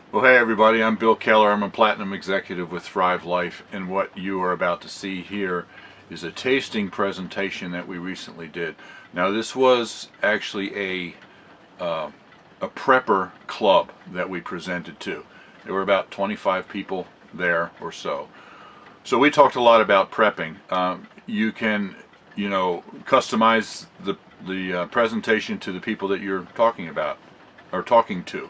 Well, hey everybody, I'm Bill Keller. I'm a Platinum Executive with Thrive Life, and what you are about to see here is a tasting presentation that we recently did. Now, this was actually a prepper club that we presented to. There were about 25 people there or so. So we talked a lot about prepping. You can, customize the presentation to the people that you're talking about or talking to.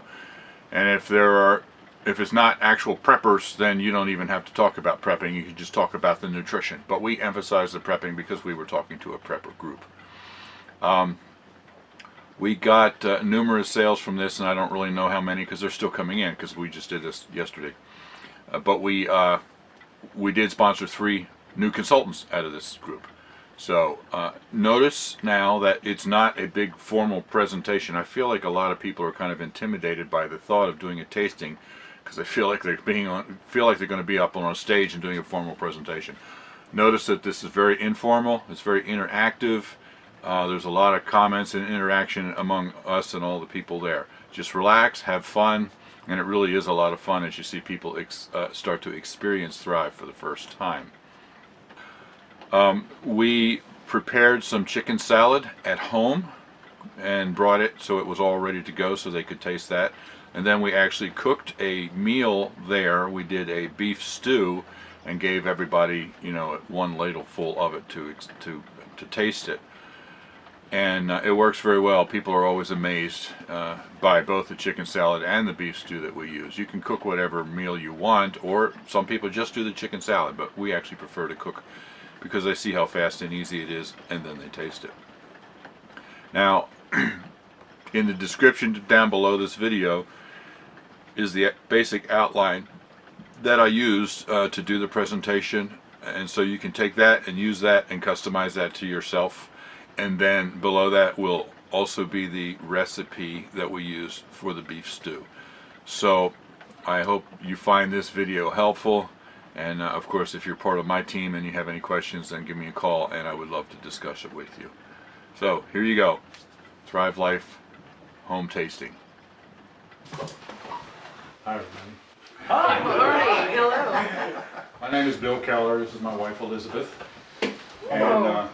And if it's not actual preppers, then you don't even have to talk about prepping. You can just talk about the nutrition. But we emphasize the prepping because we were talking to a prepper group. We got numerous sales from this, and I don't really know how many because they're still coming in because we just did this yesterday. But we did sponsor 3 new consultants out of this group. So notice now that it's not a big formal presentation. I feel like a lot of people are kind of intimidated by the thought of doing a tasting because they feel like they're going to be up on a stage and doing a formal presentation. Notice that this is very informal. It's very interactive. There's a lot of comments and interaction among us and all the people there. Just relax, have fun, and it really is a lot of fun as you see people start to experience Thrive for the first time. We prepared some chicken salad at home and brought it so it was all ready to go so they could taste that. And then we actually cooked a meal there. We did a beef stew and gave everybody, one ladle full of it to taste it. And it works very well. People are always amazed by both the chicken salad and the beef stew that we use. You can cook whatever meal you want, or some people just do the chicken salad, but we actually prefer to cook because they see how fast and easy it is, and then they taste it. Now, in the description down below this video is the basic outline that I used to do the presentation, and so you can take that and use that and customize that to yourself. And then below that will also be the recipe that we use for the beef stew. So I hope you find this video helpful. And of course, if you're part of my team and you have any questions, then give me a call and I would love to discuss it with you. So here you go. Thrive Life Home Tasting. Hi everybody. Hi, morning. Hello. My name is Bill Keller. This is my wife Elizabeth. And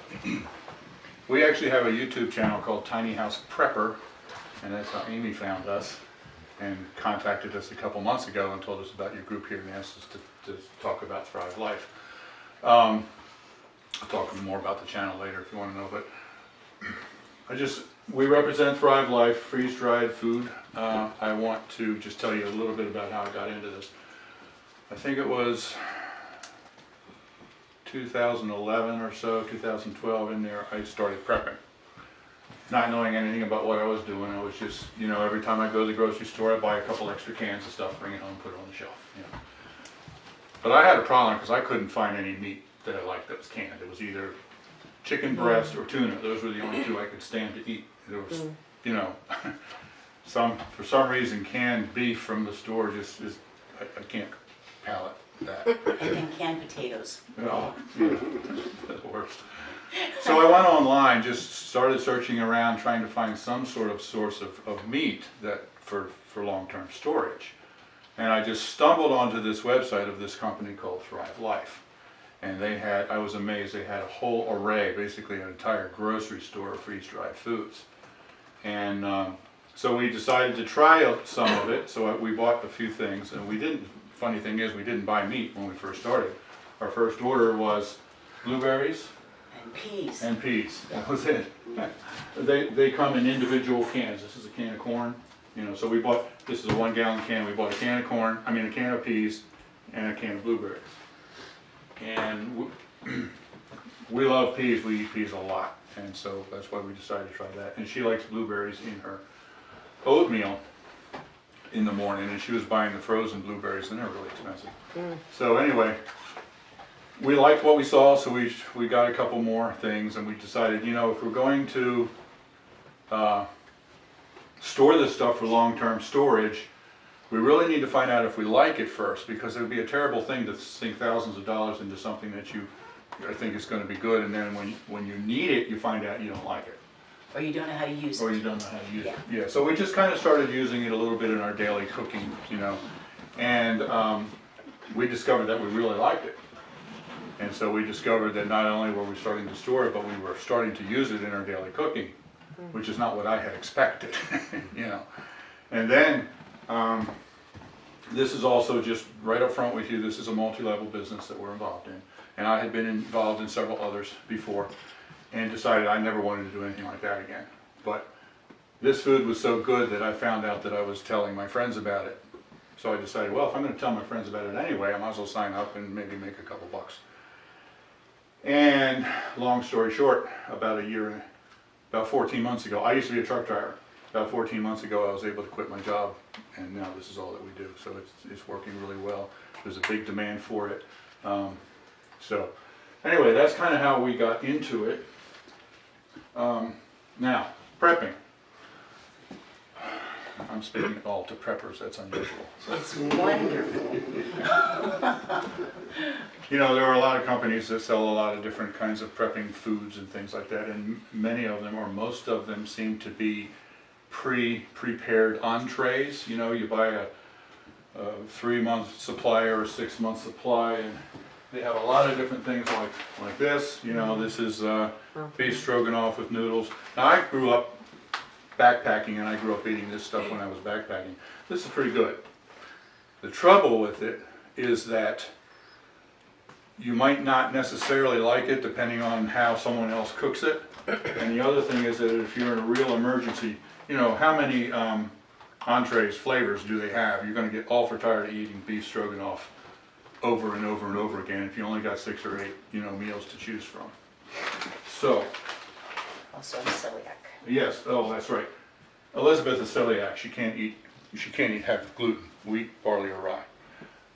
we actually have a YouTube channel called Tiny House Prepper, and that's how Amy found us and contacted us a couple months ago and told us about your group here and asked us to talk about Thrive Life. I'll talk more about the channel later if you want to know, but we represent Thrive Life, freeze-dried food. I want to just tell you a little bit about how I got into this. I think it was 2011 or so, 2012 in there, I started prepping. Not knowing anything about what I was doing, I was just, every time I go to the grocery store, I buy a couple extra cans of stuff, bring it home, put it on the shelf. But I had a problem because I couldn't find any meat that I liked that was canned. It was either chicken breast or tuna. Those were the only 2 I could stand to eat. There was, for some reason, canned beef from the store just is, I can't palate that. And canned potatoes. Oh, yeah, that's the worst. So I went online, just started searching around, trying to find some sort of source of meat that for long-term storage. And I just stumbled onto this website of this company called Thrive Life. And I was amazed, they had a whole array, basically an entire grocery store of freeze-dried foods. And so we decided to try some of it, so we bought a few things, and funny thing is, we didn't buy meat when we first started. Our first order was blueberries and peas. That was it. They come in individual cans. This is a can of corn. So this is a 1 gallon can. We bought a can of peas and a can of blueberries. And we love peas. We eat peas a lot. And so that's why we decided to try that. And she likes blueberries in her oatmeal in the morning, and she was buying the frozen blueberries, and they're really expensive. So anyway, we liked what we saw, so we got a couple more things, and we decided, if we're going to store this stuff for long-term storage, we really need to find out if we like it first, because it would be a terrible thing to sink thousands of dollars into something that I think is going to be good, and then when you need it, you find out you don't like it. Or you don't know how to use or it. you don't know how to use it. Yeah. Yeah, so we just kind of started using it a little bit in our daily cooking, you know, and we discovered that we really liked it. And so we discovered that not only were we starting to store it, but we were starting to use it in our daily cooking, which is not what I had expected, you know. And then, this is also just right up front with you, this is a multi-level business that we're involved in. And I had been involved in several others before and decided I never wanted to do anything like that again. But this food was so good that I found out that I was telling my friends about it. So I decided, well, if I'm going to tell my friends about it anyway, I might as well sign up and maybe make a couple bucks. And long story short, about 14 months ago, I used to be a truck driver. About 14 months ago, I was able to quit my job, and now this is all that we do. So it's working really well. There's a big demand for it. So anyway, that's kind of how we got into it. Now, prepping. I'm speaking all to preppers, that's unusual. It's wonderful. You know, there are a lot of companies that sell a lot of different kinds of prepping foods and things like that, and many of them, or most of them, seem to be prepared entrees. You know, you buy a 3-month supply or a 6-month supply, and they have a lot of different things like this. You know, this is beef stroganoff with noodles. Now, I grew up backpacking, and I grew up eating this stuff when I was backpacking. This is pretty good. The trouble with it is that you might not necessarily like it depending on how someone else cooks it. And the other thing is that if you're in a real emergency, you know, how many entrees, flavors do they have? You're going to get awful tired of eating beef stroganoff over and over and over again if you only got 6 or 8, you know, meals to choose from. So, Also, I'm celiac. yes, oh, that's right. Elizabeth is celiac. She can't have gluten, wheat, barley, or rye.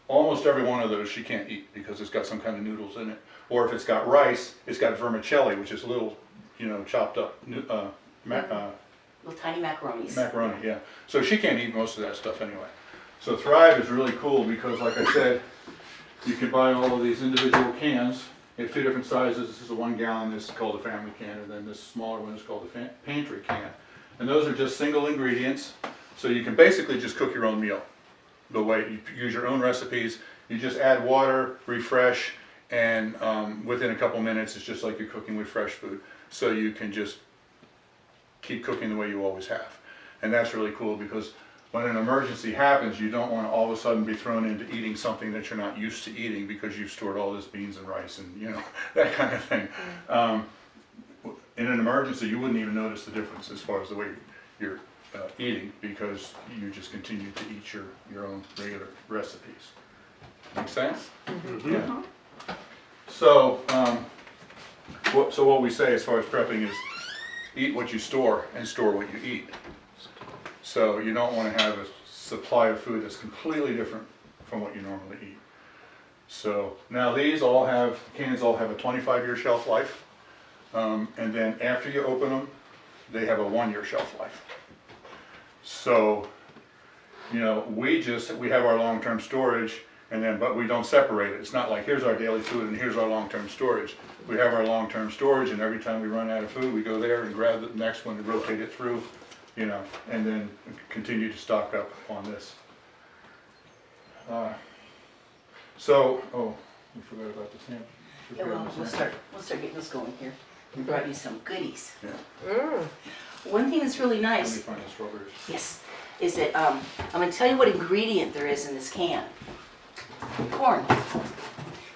Almost every one of those she can't eat because it's got some kind of noodles in it. Or if it's got rice, it's got vermicelli, which is little, you know, chopped up Little tiny macaronis. macaroni, yeah. So she can't eat most of that stuff anyway. So Thrive is really cool because, like I said, you can buy all of these individual cans. They have 2 different sizes. This is a 1 gallon, this is called a family can, and then this smaller one is called the pantry can. And those are just single ingredients, so you can basically just cook your own meal. The way you use your own recipes, you just add water, refresh, and within a couple minutes, it's just like you're cooking with fresh food. So you can just keep cooking the way you always have. And that's really cool because when an emergency happens, you don't want to all of a sudden be thrown into eating something that you're not used to eating because you've stored all this beans and rice and, you know, that kind of thing. In an emergency, you wouldn't even notice the difference as far as the way you're eating because you just continue to eat your own regular recipes. Make sense? Mm-hmm. Yeah. So, what we say as far as prepping is eat what you store and store what you eat. So you don't want to have a supply of food that's completely different from what you normally eat. So now these cans all have a 25-year shelf life. And then after you open them, they have a 1-year shelf life. So, you know, we have our long-term storage, but we don't separate it. It's not like here's our daily food and here's our long-term storage. We have our long-term storage, and every time we run out of food, we go there and grab the next one and rotate it through, you know, and then continue to stock up on this. We forgot about the sandwich. Yeah, well, we'll start getting this going here. We brought you some goodies. Yeah. One thing that's really Let me nice, find the strawberries. yes, is that I'm going to tell you what ingredient there is in this can. Corn.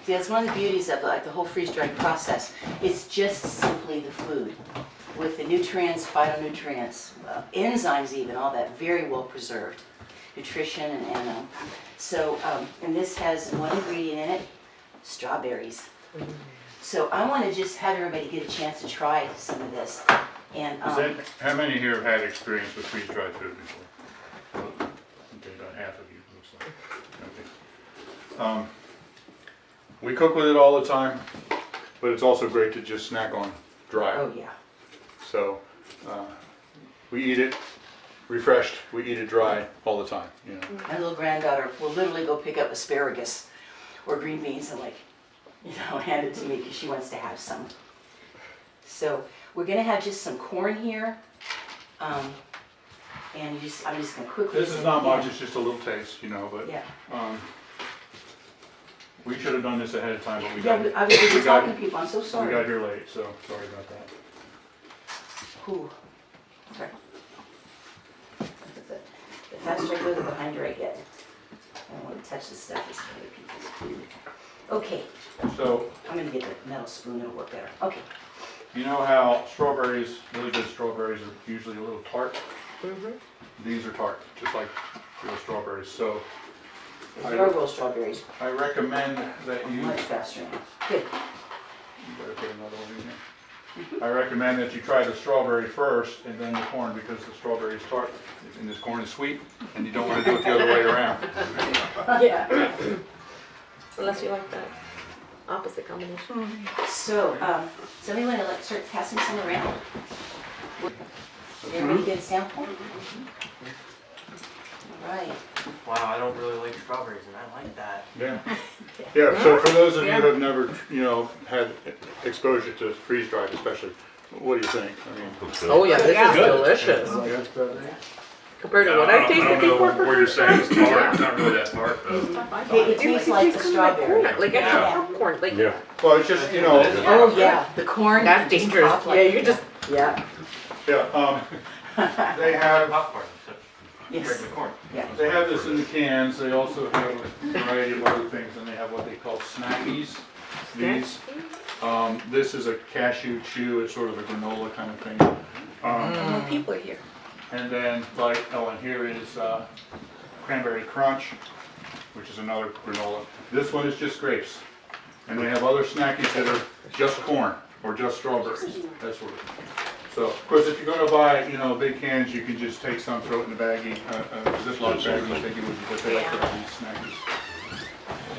See, that's one of the beauties of the whole freeze-dried process. It's just simply the food with the nutrients, phytonutrients, enzymes even, all that very well preserved. Nutrition and this has one ingredient in it, strawberries. So I want to just have everybody get a chance to try some of this. And How many here have had experience with freeze-dried food before? Okay, about half of you, looks like. Okay. We cook with it all the time, but it's also great to just snack on dry. oh yeah. So we eat it refreshed, we eat it dry all the time, you know. My little granddaughter will literally go pick up asparagus or green beans and hand it to me because she wants to have some. So We're gonna have just some corn here. And I'm just gonna quickly. This is not much, it's just a little taste, you know, but, Yeah. we should have done this ahead of time, but we Yeah, got, I was just we got- talking to people, I'm so we sorry. got here late, so sorry about that. Ooh. Okay. The faster I go, the behind I get. I don't want to touch the stuff that's other people's food. Okay, So, I'm gonna get the metal spoon, it'll work better. Okay. you know how strawberries, really good strawberries are usually a little tart? Mhm. These are tart, just like real strawberries, so These are real strawberries, I recommend that you, much faster now. Good. you better put another one in here. I recommend that you try the strawberry first and then the corn, because the strawberry is tart and this corn is sweet, and you don't want to do it the other way around. Yeah. Unless you like the opposite combination. So, somebody wanna start passing some around? Everybody get a sample? All right. Wow, I don't really like strawberries, and I like that. Yeah. Yeah, so for those of you who have never, had exposure to freeze-dried especially, what do you think? I mean, Oh yeah, this is delicious. Compared to what I've tasted before. where you're saying it's tart, it's not really that tart though. It tastes like the strawberry. Like extra popcorn, like. Yeah. Well, it's just, Oh, yeah, the corn. That's just dangerous. popped like- Yeah, you just, yeah. they have, Popcorn, Yes, regular corn. yeah. they have this in the cans, they also have a variety of other things, and they have what they call snackies. These, this is a cashew chew, it's sort of a granola kind of thing. How many people are here? And then, and here is Cranberry Crunch, which is another granola. This one is just grapes. And they have other snackies that are just corn or just strawberries, that sort of thing. So, of course, if you're gonna buy, big cans, you can just take some, throw it in the baggie, Ziploc bag, I think it would be, but they like to have these snackies.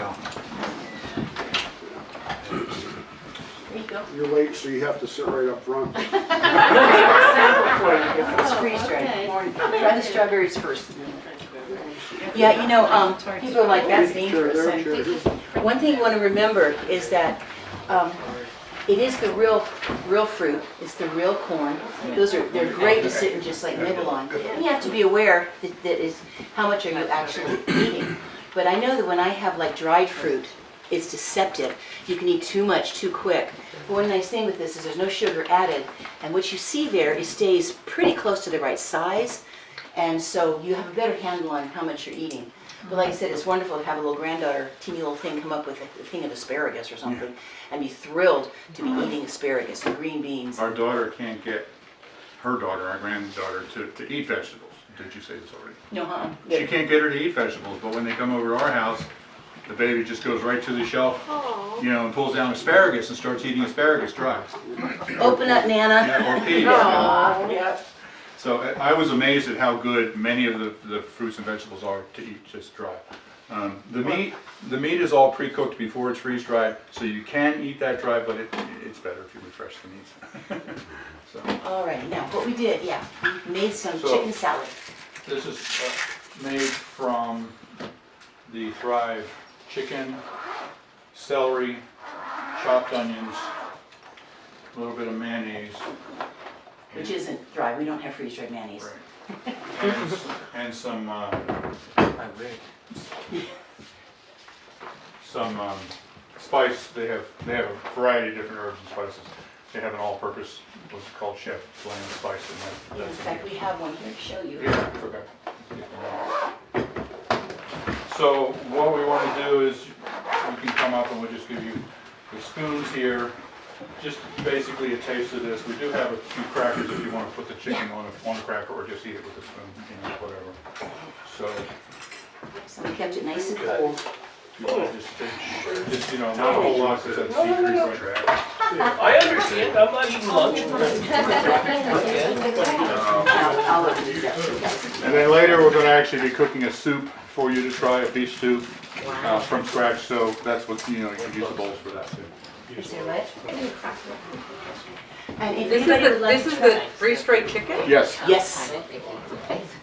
There you go. You're late, so you have to sit right up front. Sample for you. It's freeze-dried corn. Try the strawberries first. Yeah, people are like, that's dangerous. And one thing you want to remember is that it is the real fruit. It's the real corn. They're great to sit and just like nibble on. And you have to be aware that is how much are you actually eating. But I know that when I have like dried fruit, it's deceptive. You can eat too much too quick. But one nice thing with this is there's no sugar added, and what you see there, it stays pretty close to the right size, and so you have a better handle on how much you're eating. But like I said, it's wonderful to have a little granddaughter, teeny little thing, come up with a thing of asparagus or something, and be thrilled to be eating asparagus and green beans. Our daughter can't get our granddaughter, to eat vegetables. Did you say this already? No, She can't get her to eat vegetables, but when they come over to our house, the baby just goes right to the shelf, and pulls down asparagus and starts eating asparagus dry. Open up, Nana. Yeah, or peas. Aw, yeah. So I was amazed at how good many of the fruits and vegetables are to eat just dry. The meat is all pre-cooked before it's freeze-dried, so you can eat that dry, but it's better if you refresh the meat. So All right, now what we did, we made some So- chicken salad. this is made from the Thrive chicken, celery, chopped onions, a little bit of mayonnaise. Which isn't dry, we don't have freeze-dried mayonnaise. Right. And some I wish. spice. They have a variety of different herbs and spices. They have an all-purpose, what's called chef blend spice in In that. fact, we have one here to show you. Yeah, I forgot. So what we want to do is you can come up and we'll just give you the spoons here. Just basically a taste of this. We do have a few crackers if you want to put the chicken on a cracker or just eat it with a spoon, whatever. So So we kept it nice and cold. just not a whole lot because that's secret. I understand, I'm not eating lunch. I'll look at these up for you guys. And then later we're going to actually be cooking a soup for you to try, a beef stew from scratch. So that's what you can use the bowls for that too. Is there what? And if This anybody would is like the to try. freeze-dried chicken? Yes. Yes.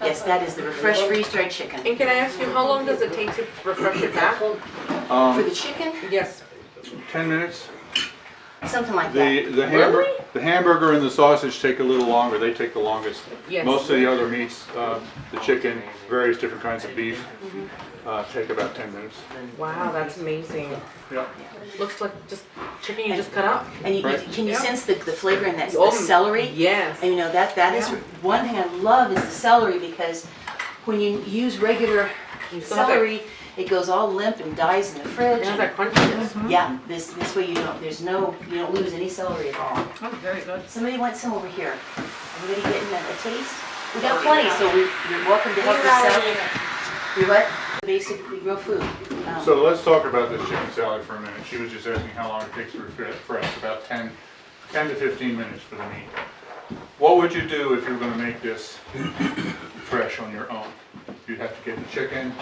Yes, that is the refreshed freeze-dried chicken. And can I ask you, how long does it take to refresh it back? For the chicken, Yes. 10 minutes. something like that. The hamburger. Really? The hamburger and the sausage take a little longer. They take the longest. Yes. Most of the other meats, the chicken, various different kinds of beef, take about 10 minutes. Wow, that's amazing. Yeah. Looks like just chicken you just cut up. And you, Right. can you Yeah. sense the flavor in that Oh, the celery? Yes. And you know, that is one thing I love is the celery, because when you use regular You still have that- celery, it goes all limp and dies in the fridge. It has and- that crunchiness. Yeah, this way you don't lose any celery at all. Oh, very good. Somebody wants some over here. Everybody getting a taste? We got plenty, so you're welcome to help yourself. You what? Basically real food. So let's talk about this chicken salad for a minute. She was just asking how long it takes to refresh. About 10 to 15 minutes for the meat. What would you do if you were going to make this fresh on your own? You'd have to get the chicken,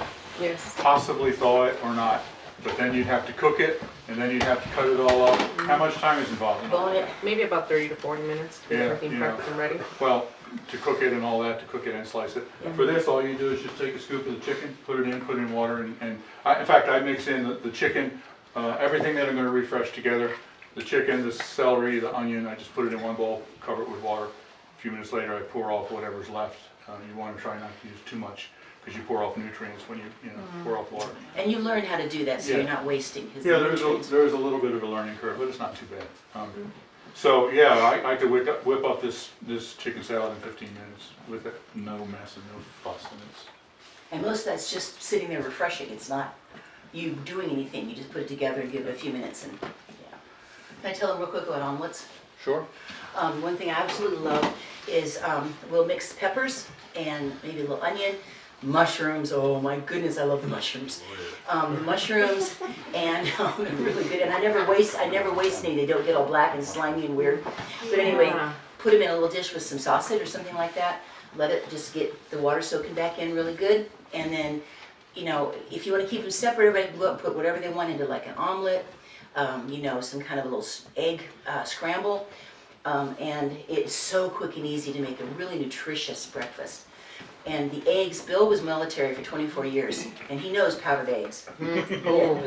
Yes. possibly thaw it or not, but then you'd have to cook it, and then you'd have to cut it all up. How much time is involved in all Bone that? it. Maybe about 30 to 40 minutes to get Yeah, everything you know. prepped and ready. Well, to cook it and all that, to cook it and slice it. For this, all you do is just take a scoop of the chicken, put it in water, and in fact, I mix in the chicken, everything that I'm gonna refresh together. The chicken, the celery, the onion, I just put it in one bowl, cover it with water. A few minutes later, I pour off whatever's left. You wanna try not to use too much, because you pour off nutrients when you pour off water. And you learn how to do that, so you're Yeah. not wasting. 'Cause Yeah, the there's nutrients- a little bit of a learning curve, but it's not too bad. So yeah, I could whip up this chicken salad in 15 minutes with no mess and no fuss, and it's And most of that's just sitting there refreshing. It's not you doing anything. You just put it together and give it a few minutes, and yeah. Can I tell them real quick about omelets? sure. One thing I absolutely love is we'll mix peppers and maybe a little onion, mushrooms. Oh my goodness, I love the mushrooms. The mushrooms and they're really good. And I never waste any. They don't get all black and slimy and weird. But anyway, Yeah. put them in a little dish with some sausage or something like that. Let it just get the water soaking back in really good. And then, if you want to keep them separate, everybody can go up and put whatever they want into like an omelet, some kind of a little egg scramble. And it's so quick and easy to make a really nutritious breakfast. And the eggs, Bill was military for 24 years, and he knows powdered eggs. Oh.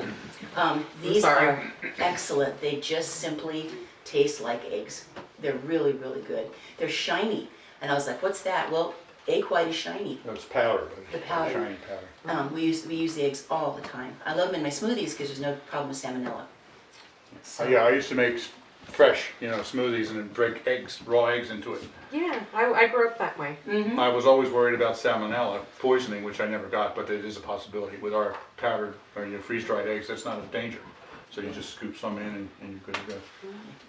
These sorry. are excellent. They just simply taste like eggs. They're really, really good. They're shiny. And I was like, what's that? Well, egg white is shiny. It's powder. The powder. Shiny powder. We use the eggs all the time. I love them in my smoothies because there's no problem with salmonella. So, Yeah, I used to make fresh, smoothies and then break raw eggs into it. Yeah, I grew up that way. I was always worried about salmonella poisoning, which I never got, but it is a possibility. With our powdered or freeze-dried eggs, that's not a danger. So you just scoop some in and you're good to go.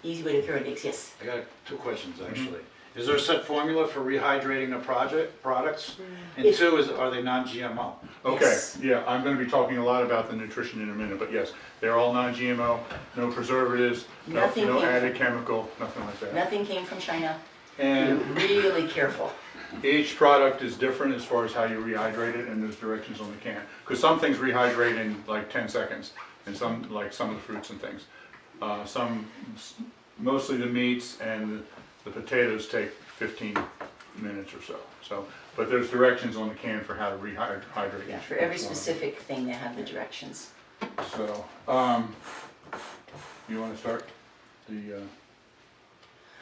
Easy way to throw in eggs, yes. I got two questions actually. Is there a set formula for rehydrating the products? And If- two, are they non-GMO? Okay, Yes. yeah, I'm going to be talking a lot about the nutrition in a minute, but yes, they're all non-GMO, no preservatives, no Nothing came added chemical, nothing like that. Nothing came from China. And Really careful. each product is different as far as how you rehydrate it, and there's directions on the can. Because some things rehydrate in like 10 seconds, and some of the fruits and things. Mostly the meats and the potatoes take 15 minutes or so. But there's directions on the can for how to rehydrate Yeah, each for every one. specific thing, they have the directions. So, you want to start the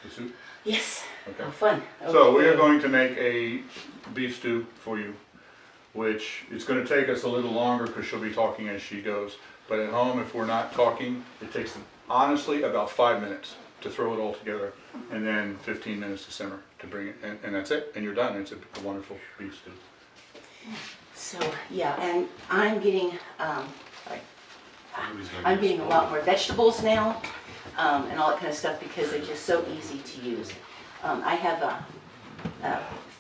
soup? Yes. Okay. Oh, fun. So we are Okay. going to make a beef stew for you, which is going to take us a little longer because she'll be talking as she goes. But at home, if we're not talking, it takes honestly about 5 minutes to throw it all together, and then 15 minutes to simmer to bring it, and that's it, and you're done. It's a wonderful beef stew. So, yeah, and I'm getting, I'm getting a lot more vegetables now, and all that kind of stuff because they're just so easy to use. I have a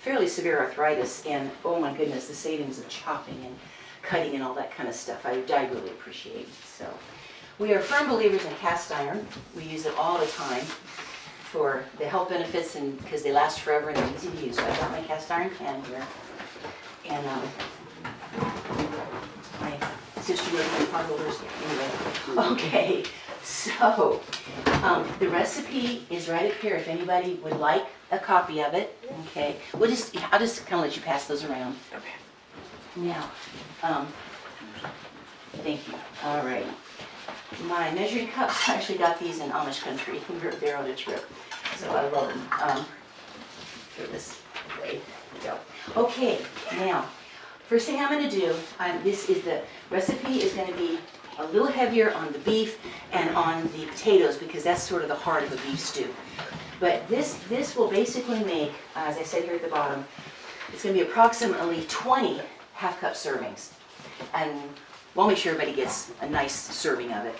fairly severe arthritis, and oh my goodness, the savings of chopping and cutting and all that kind of stuff, I really appreciate. So, we are firm believers in cast iron. We use it all the time for the health benefits and because they last forever and they're easy to use. So I got my cast iron pan here, and my sister made my pot holders. Anyway, okay. So the recipe is right up here. If anybody would like a copy of it, okay. I'll just kind of let you pass those around. Okay. Now, thank you. All right. My measuring cups, I actually got these in Amish country. We were there on a trip. So I love them. For this way. There we go. Okay, now, first thing I'm going to do, the recipe is going to be a little heavier on the beef and on the potatoes because that's sort of the heart of a beef stew. But this will basically make, as I said here at the bottom, it's going to be approximately 20 half-cup servings. And we'll make sure everybody gets a nice serving of it.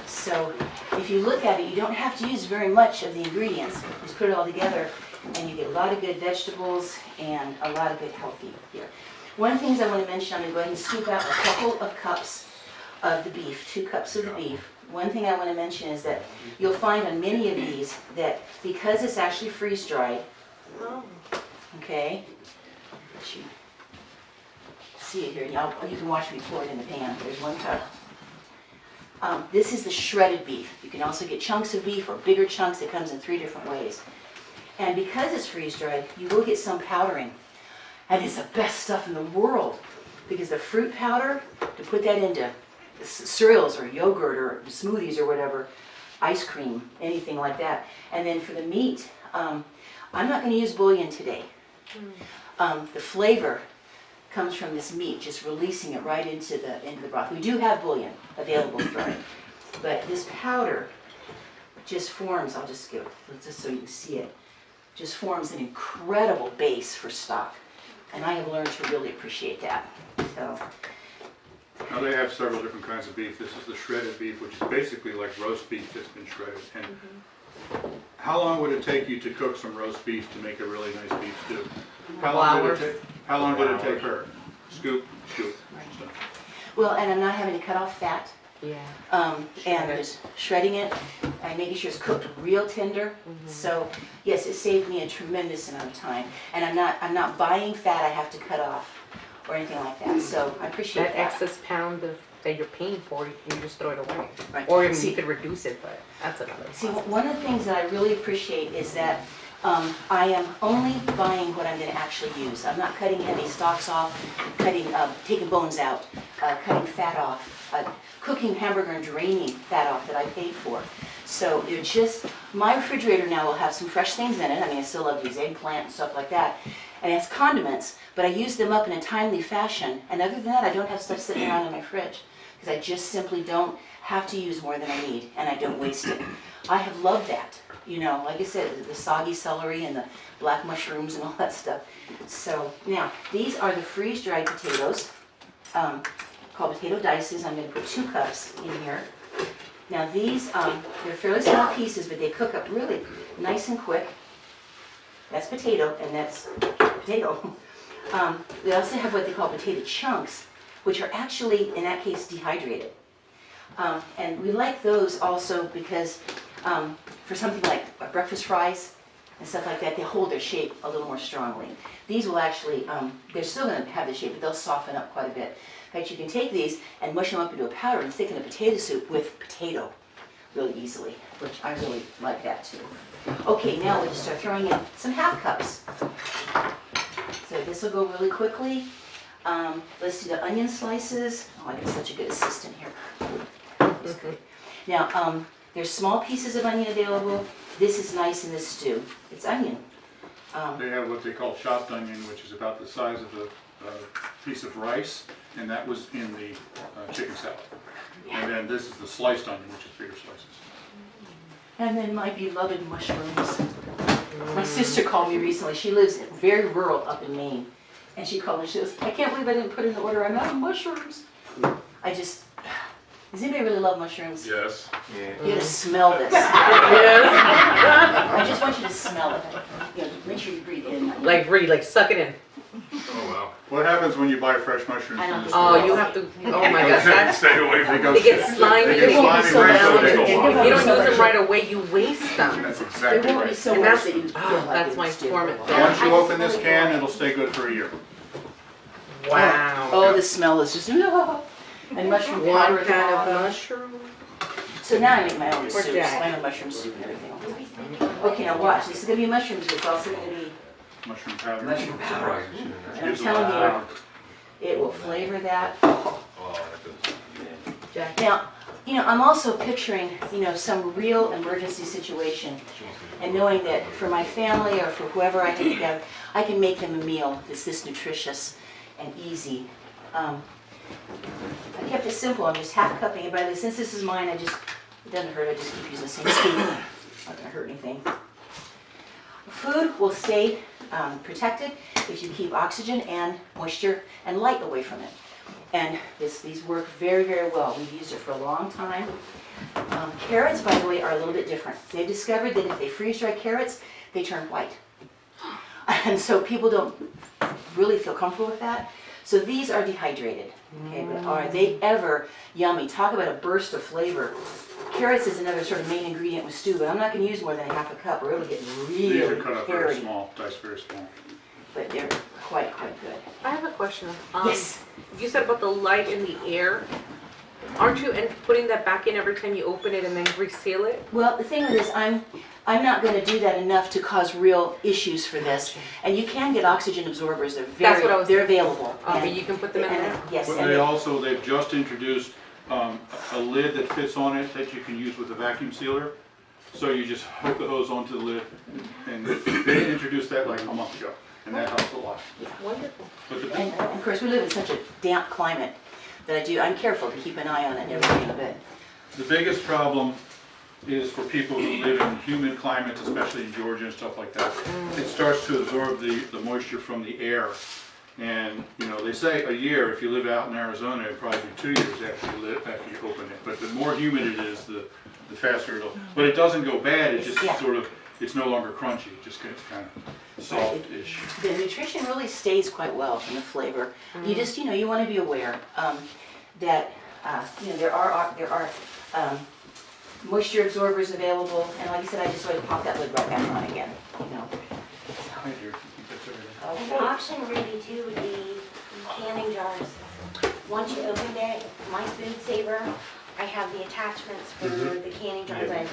So if you look at it, you don't have to use very much of the ingredients. Just put it all together and you get a lot of good vegetables and a lot of good healthy here. One of the things I want to mention, I'm going to go ahead and scoop out a couple of cups of the beef, 2 cups of the beef. One thing I want to mention is that you'll find on many of these that because it's actually freeze-dried, okay, let you see it here. You can watch me pour it in the pan. There's 1 cup. This is the shredded beef. You can also get chunks of beef or bigger chunks. It comes in 3 different ways. And because it's freeze-dried, you will get some powdering. And it's the best stuff in the world because the fruit powder, to put that into cereals or yogurt or smoothies or whatever, ice cream, anything like that. And then for the meat, I'm not going to use bouillon today. The flavor comes from this meat, just releasing it right into the broth. We do have bouillon available for it, but this powder just forms, I'll just go, just so you can see it, just forms an incredible base for stock. And I have learned to really appreciate that. So. Now they have several different kinds of beef. This is the shredded beef, which is basically like roast beef that's been shredded. And how long would it take you to cook some roast beef to make a really nice beef stew? How long did it take her? Scoop, scoop. So. Well, and I'm not having to cut off fat. Yeah. And just shredding it and making sure it's cooked real tender. So yes, it saved me a tremendous amount of time. And I'm not buying fat I have to cut off or anything like that. So I appreciate That that. excess pound that you're paying for, you just throw it away. Right. Or even See- you could reduce it, but that's another See, process. one of the things that I really appreciate is that I am only buying what I'm going to actually use. I'm not cutting heavy stalks off, taking bones out, cutting fat off, cooking hamburger and draining fat off that I paid for. So they're just, my refrigerator now will have some fresh things in it. I mean, I still love to use eggplant and stuff like that. And it has condiments, but I use them up in a timely fashion. And other than that, I don't have stuff sitting around in my fridge because I just simply don't have to use more than I need and I don't waste it. I have loved that. You know, like I said, the soggy celery and the black mushrooms and all that stuff. So now, these are the freeze-dried potatoes, called potato dices. I'm going to put 2 cups in here. Now these, they're fairly small pieces, but they cook up really nice and quick. That's potato, and that's potato. They also have what they call potato chunks, which are actually, in that case, dehydrated. And we like those also because for something like breakfast fries and stuff like that, they hold their shape a little more strongly. These will actually, they're still going to have the shape, but they'll soften up quite a bit. In fact, you can take these and mush them up into a powder and thicken a potato soup with potato really easily, which I really like that too. Okay, now we'll just start throwing in some half cups. So this will go really quickly. Let's do the onion slices. Oh, I got such a good assistant here. That's good. Now, there's small pieces of onion available. This is nice in this stew. It's onion. They have what they call chopped onion, which is about the size of a piece of rice, and that was in the chicken salad. And then this is the sliced onion, which is bigger slices. And then my beloved mushrooms. My sister called me recently. She lives very rural up in Maine. And she called me, she goes, I can't believe I didn't put in the order. I'm out of mushrooms. Does anybody really love mushrooms? Yes. You gotta smell this. Yes. I just want you to smell it. You know, make sure you breathe in. Like suck it in. Oh, wow. What happens when you buy fresh mushrooms I from don't the know. store? Oh, you have to, oh my gosh, that's, Stay away from they get slimy, They they get won't be so slimy, round, they and go if you don't use them right away, you waste them. That's They exactly won't be right. so And much that's- that you feel oh, like that's it my is still. torment. Once you open this can, it'll stay good for a year. Wow. Oh, the smell is just, and mushroom powder One at the kind of bottom. mushroom. So now I make my own Or soups, Jack. my own mushroom soup and everything. Okay, now watch. This is gonna be mushroom soup. It's also gonna be Mushroom powder. mushroom powder. And I'm Gives a lot of telling flavor. you, it will flavor that. Jack. Now, I'm also picturing, some real emergency situation, and knowing that for my family or for whoever I have together, I can make them a meal that's this nutritious and easy. I kept it simple. I'm just half cupping it, but since this is mine, it doesn't hurt. I just keep using the same scoop. Not gonna hurt anything. Food will stay protected if you keep oxygen and moisture and light away from it. And these work very, very well. We've used it for a long time. Carrots, by the way, are a little bit different. They've discovered that if they freeze-dry carrots, they turn white. And so people don't really feel comfortable with that. So these are dehydrated. Okay, but are they ever yummy? Talk about a burst of flavor. Carrots is another sort of main ingredient with stew, but I'm not going to use more than a half a cup or it'll get really These are cut up very hairy. small, diced very small. But they're quite good. I have a question. Yes. You said about the light in the air. Aren't you putting that back in every time you open it and then reseal it? Well, the thing with this, I'm not going to do that enough to cause real issues for this. And you can get oxygen absorbers. That's what I was they're available. But you can put them in And- there? Yes. But and they've just introduced a lid that fits on it that you can use with a vacuum sealer. So you just hook the hose onto the lid, and they introduced that like a month ago, and that helps a lot. Wonderful. But the And of course, we live in such a damp climate that I'm careful to keep an eye on it and everything. But The biggest problem is for people who live in humid climates, especially in Georgia and stuff like that. It starts to absorb the moisture from the air. And, they say a year. If you live out in Arizona, it'd probably be 2 years after you open it. But the more humid it is, the faster it'll, but it doesn't go bad. It just Yeah. it's no longer crunchy. It just gets kind of soft-ish. the nutrition really stays quite well in the flavor. You just, you want to be aware that, there are moisture absorbers available. And like I said, I just sort of pop that lid right back on again, Right here. I think that's everything. An option really too would be canning jars. Once you open it, my food saver, I have the attachments for the canning jar lids.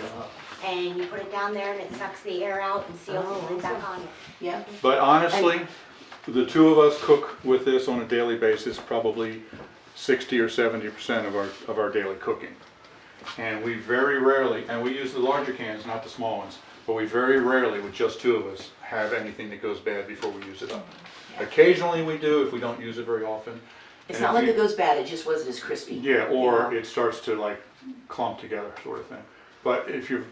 And you put it down there and it sucks the air out and seals the lid back on. Yeah. But honestly, the two of us cook with this on a daily basis, probably 60 or 70% of our daily cooking. And we very rarely, and we use the larger cans, not the small ones, but we very rarely, with just two of us, have anything that goes bad before we use it up. Occasionally we do if we don't use it very often. It's And not if like you- it goes bad, it just wasn't as crispy. Yeah, or you know. it starts to like clump together, sort of thing. But if you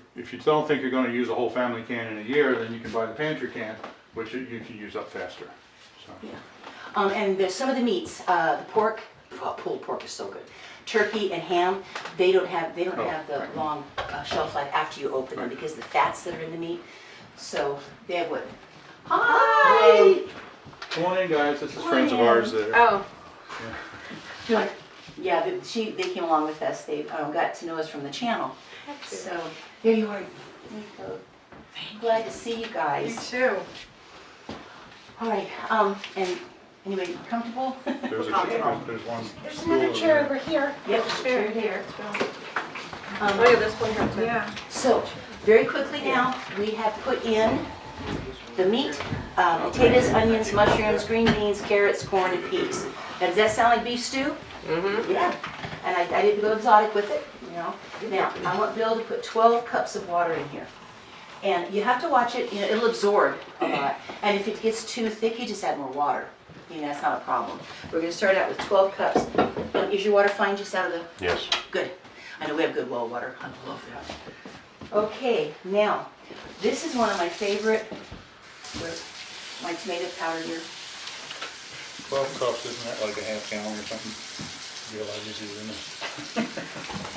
don't think you're going to use a whole family can in a year, then you can buy the pantry can, which you can use up faster. So. Yeah. And there's some of the meats, the pork, pulled pork is so good. Turkey and ham, they don't have the long shelf life after you open them because of the fats that are in the meat. So they have what? Hi! Come on in, guys. This is friends of ours that are. Oh, Yeah, they came along with us. They got to know us from the channel. So there you are. There you go. Glad to see you guys. too. All right. And anybody comfortable? There's there's one. There's stool another over chair there. over here. Yep. Chair here. Oh yeah, this one here too. Yeah. So, very quickly now, we have put in the meat, potatoes, onions, mushrooms, green beans, carrots, corn, and peas. Now, does that sound like beef stew? Mm-hmm. Yeah. And I didn't go exotic with it, Now, I want Bill to put 12 cups of water in here. And you have to watch it, it'll absorb a lot. And if it gets too thick, you just add more water. That's not a problem. We're gonna start out with 12 cups. Is your water fine just out of the? Yes. Good. I know we have good well water. I love that. Okay, now, this is one of my favorite, where's my tomato powder here? 12 cups, isn't that like a half gallon or something? Be a lot easier than this.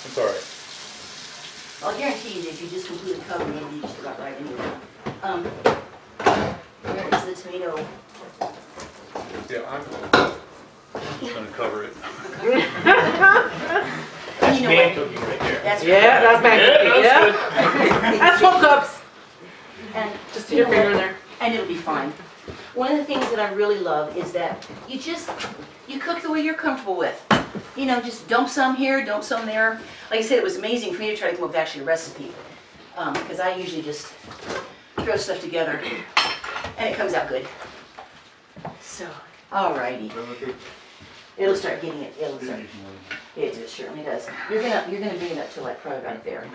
It's all right. I'll guarantee you that if you just completely cover it, it'll be just about right anyway. Where is the tomato? Yeah, I'm just gonna cover it. And you know Man what? cooking right there. That's Yeah, that's pancake. Yeah, Yeah. That's 12 cups. And Just put your finger in there. And it'll be fine. One of the things that I really love is that you cook the way you're comfortable with. Just dump some here, dump some there. Like I said, it was amazing for me to try to come up with actually a recipe. Because I usually just throw stuff together and it comes out good. So, alrighty. It'll start getting it, it'll start, it certainly does. You're gonna bring it up to like probably about there.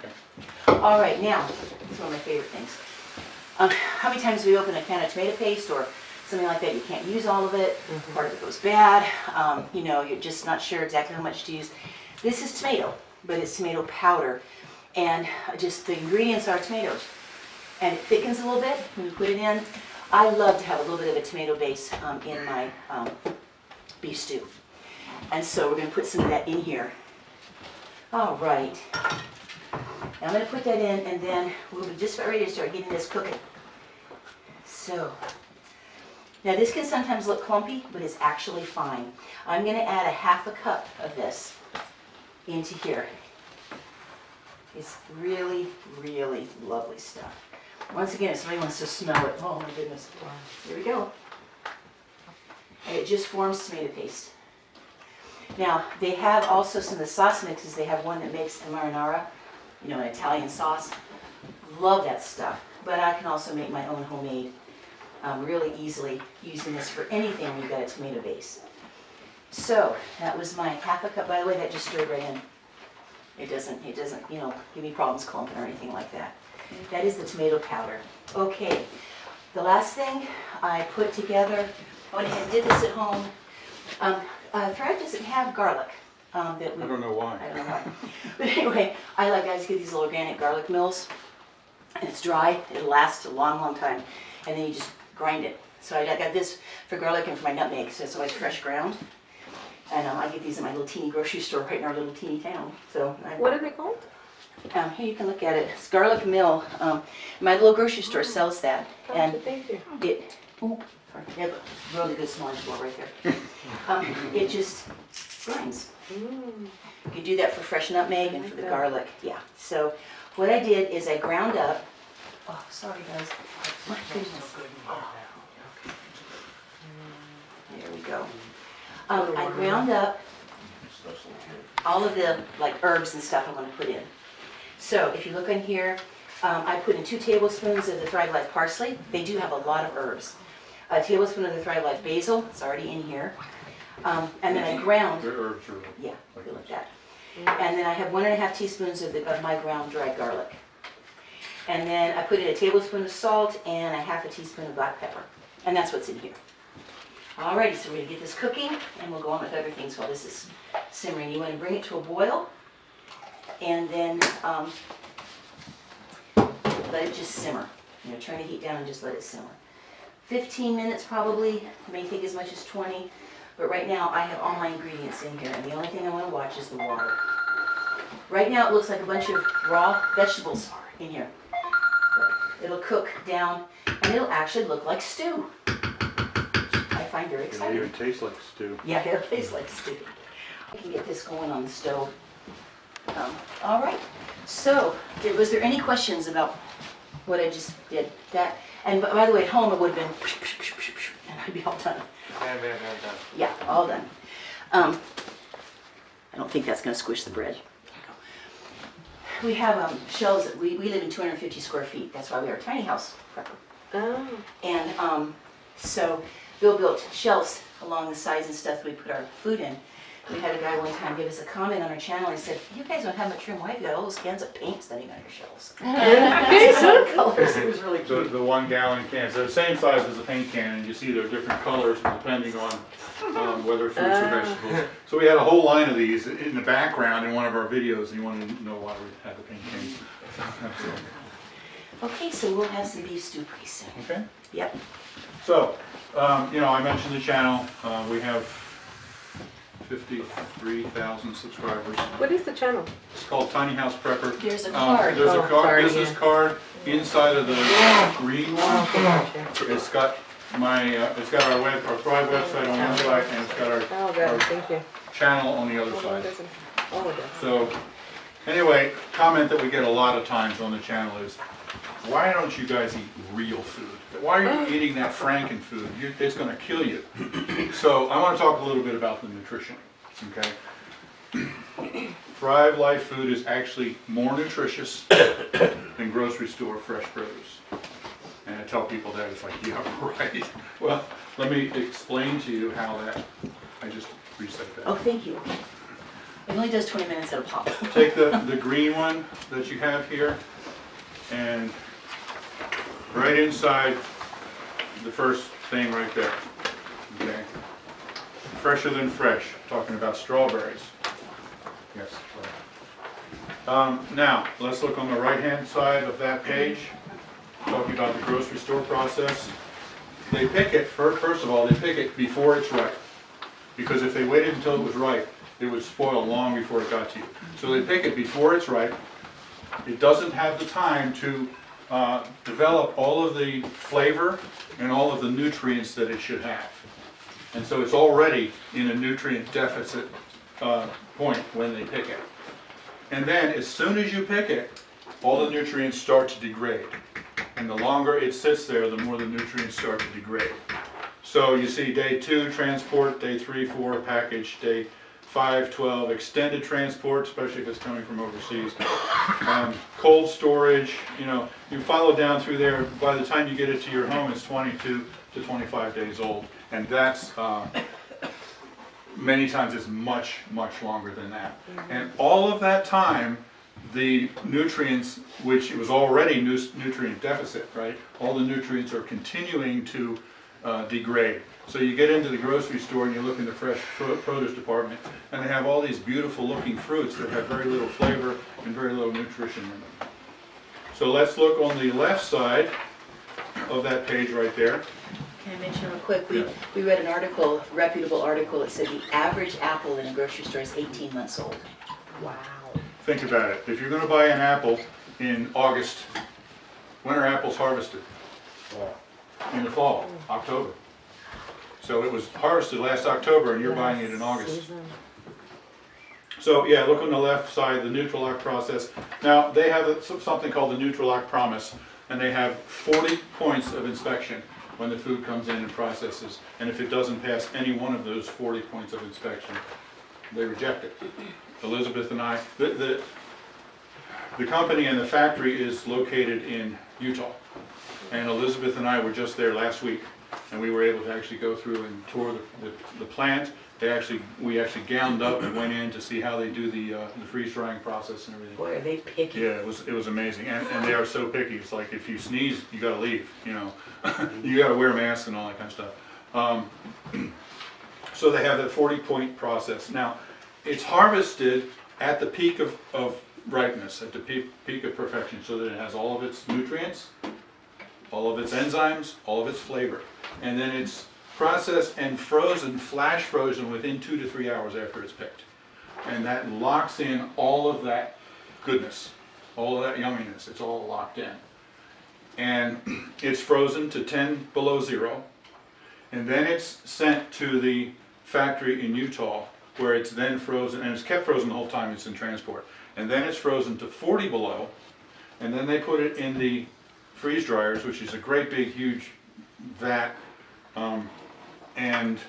All right, now, this is one of my favorite things. How many times do we open a can of tomato paste or something like that, you can't use all of it, part of it goes bad, you know, you're just not sure exactly how much to use. This is tomato, but it's tomato powder, and just the ingredients are tomatoes. And it thickens a little bit when you put it in. I love to have a little bit of a tomato base in my beef stew. And so we're gonna put some of that in here. All right. Now I'm gonna put that in, and then we'll be just about ready to start getting this cooking. So, now this can sometimes look clumpy, but it's actually fine. I'm gonna add a half a cup of this into here. It's really, really lovely stuff. Once again, if somebody wants to smell it, oh my goodness. Here we go. And it just forms tomato paste. Now, they have also some of the sauce mixes. They have one that makes a marinara, you know, an Italian sauce. Love that stuff. But I can also make my own homemade really easily using this for anything when you've got a tomato base. So, that was my half a cup. By the way, that just stirred right in. It doesn't, you know, give me problems clumping or anything like that. That is the tomato powder. Okay, the last thing I put together, I went ahead and did this at home. Thrive doesn't have garlic. That we, I don't know why. I don't know why. But anyway, I like guys get these little organic garlic mills, and it's dry. It'll last a long, long time, and then you just grind it. So I got this for garlic and for my nutmeg, so it's always fresh ground. And I get these in my little teeny grocery store right in our little teeny town. So What are they called? here you can look at it. It's garlic mill. My little grocery store sells that, and Thank you. it. Oh, sorry. They have a really good smaller blower right there. It just grinds. You can do that for fresh nutmeg and for the garlic. Yeah. So what I did is I ground up. Oh, sorry guys. My goodness. There we go. I ground up all of the like herbs and stuff I'm going to put in. So if you look in here, I put in 2 tablespoons of the Thrive Life parsley. They do have a lot of herbs. A tablespoon of the Thrive Life basil. It's already in here. And then I ground. The herbs are Yeah, look like that. And then I have 1.5 teaspoons of my ground dried garlic. And then I put in a tablespoon of salt and a half a teaspoon of black pepper. And that's what's in here. Alrighty, so we're gonna get this cooking and we'll go on with other things while this is simmering. You wanna bring it to a boil and then let it just simmer. You know, turn the heat down and just let it simmer. 15 minutes probably, it may take as much as 20, but right now I have all my ingredients in here and the only thing I wanna watch is the water. Right now it looks like a bunch of raw vegetables in here. It'll cook down and it'll actually look like stew. I find very It'll exciting. even taste like stew. Yeah, it'll taste like stew. I can get this going on the stove. All right, so was there any questions about what I just did? That, and by the way, at home it would have been, and I'd be all done. Bam, bam, bam, bam. Yeah, all done. I don't think that's gonna squish the bread. We have shelves, that we live in 250 square feet. That's why we are a tiny house prepper. Oh. And so Bill built shelves along the sides and stuff that we put our food in. We had a guy one time give us a comment on our channel. He said, "You guys don't have much room. Why have you got all those cans of paint standing on your shelves?" Some colors. It was really cute. The 1 gallon cans, they're the same size as a paint can, and you see they're different colors depending on whether fruits or vegetables. So we had a whole line of these in the background in one of our videos, and you want to know why we had the paint cans. Okay, so we'll have some beef stew pretty soon. Okay. Yep. So, you know, I mentioned the channel. We have 53,000 subscribers. What is the channel? It's called Tiny House Prepper. There's a card. There's a Oh, sorry, business yeah. card inside of the green one. It's got it's got our Thrive website on one side, and it's got Oh, good, thank you. channel on the other Hold on, side. doesn't. Oh, it does. So, anyway, comment that we get a lot of times on the channel is, why don't you guys eat real food? Why are you eating that Franken food? It's going to kill you. So I want to talk a little bit about the nutrition, okay? Thrive Life food is actually more nutritious than grocery store fresh produce. And I tell people that, it's like, yeah, right. Well, let me explain to you how that, I just reset Oh, thank you. It only does 20 minutes at a pop. Take the green one that you have here, and right inside the first thing right there, okay? Fresher than fresh, talking about strawberries. Yes. Now, let's look on the right-hand side of that page, talking about the grocery store process. They pick it, first of all, they pick it before it's ripe, because if they waited until it was ripe, it would spoil long before it got to you. So they pick it before it's ripe. It doesn't have the time to develop all of the flavor and all of the nutrients that it should have. And so it's already in a nutrient deficit point when they pick it. And then as soon as you pick it, all the nutrients start to degrade. And the longer it sits there, the more the nutrients start to degrade. So you see day 2, transport, day 3, 4, package, day 5, 12, extended transport, especially if it's coming from overseas. Cold storage, you follow down through there, by the time you get it to your home, it's 22 to 25 days old. And that's, many times it's much, much longer than that. And all of that time, the nutrients, which it was already nutrient deficit, right? All the nutrients are continuing to degrade. So you get into the grocery store and you look in the fresh produce department, and they have all these beautiful looking fruits that have very little flavor and very little nutrition in them. So let's look on the left side of that page right there. Can I mention real quick? Yeah. We read an article, a reputable article, that said the average apple in a grocery store is 18 months old. Wow. Think about it. If you're going to buy an apple in August, when are apples harvested? In the fall, October. So it was harvested last October and you're buying it in August. So yeah, look on the left side, the Nutrilock process. Now they have something called the Nutrilock Promise, and they have 40 points of inspection when the food comes in and processes. And if it doesn't pass any one of those 40 points of inspection, they reject it. Elizabeth and I, the company and the factory is located in Utah. And Elizabeth and I were just there last week, and we were able to actually go through and tour the plant. We actually gowned up and went in to see how they do the freeze drying process and everything. Boy, are they picky. Yeah, it was amazing, and they are so picky. It's like if you sneeze, you gotta leave. You gotta wear masks and all that kind of stuff. So they have that 40-point process. Now, it's harvested at the peak of ripeness, at the peak of perfection, so that it has all of its nutrients, all of its enzymes, all of its flavor. And then it's processed and frozen, flash frozen, within 2 to 3 hours after it's picked. And that locks in all of that goodness, all of that yumminess. It's all locked in. And it's frozen to 10 below zero. And then it's sent to the factory in Utah, where it's then frozen, and it's kept frozen the whole time it's in transport. And then it's frozen to 40 below, and then they put it in the freeze dryers, which is a great big huge vat, and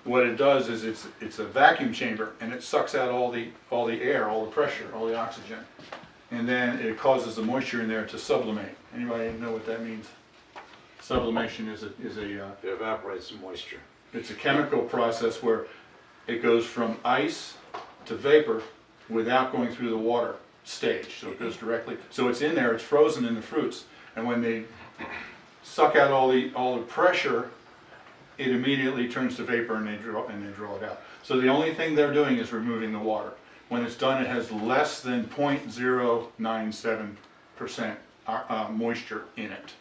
what it does is it's a vacuum chamber, and it sucks out all the air, all the pressure, all the oxygen, and then it causes the moisture in there to sublimate. Anybody know what that means? Sublimation is a It evaporates the moisture. it's a chemical process where it goes from ice to vapor without going through the water stage. So it goes directly. So it's in there. It's frozen in the fruits, and when they suck out all the pressure, it immediately turns to vapor, and they draw it out. So the only thing they're doing is removing the water. When it's done, it has less than 0.097% moisture in it.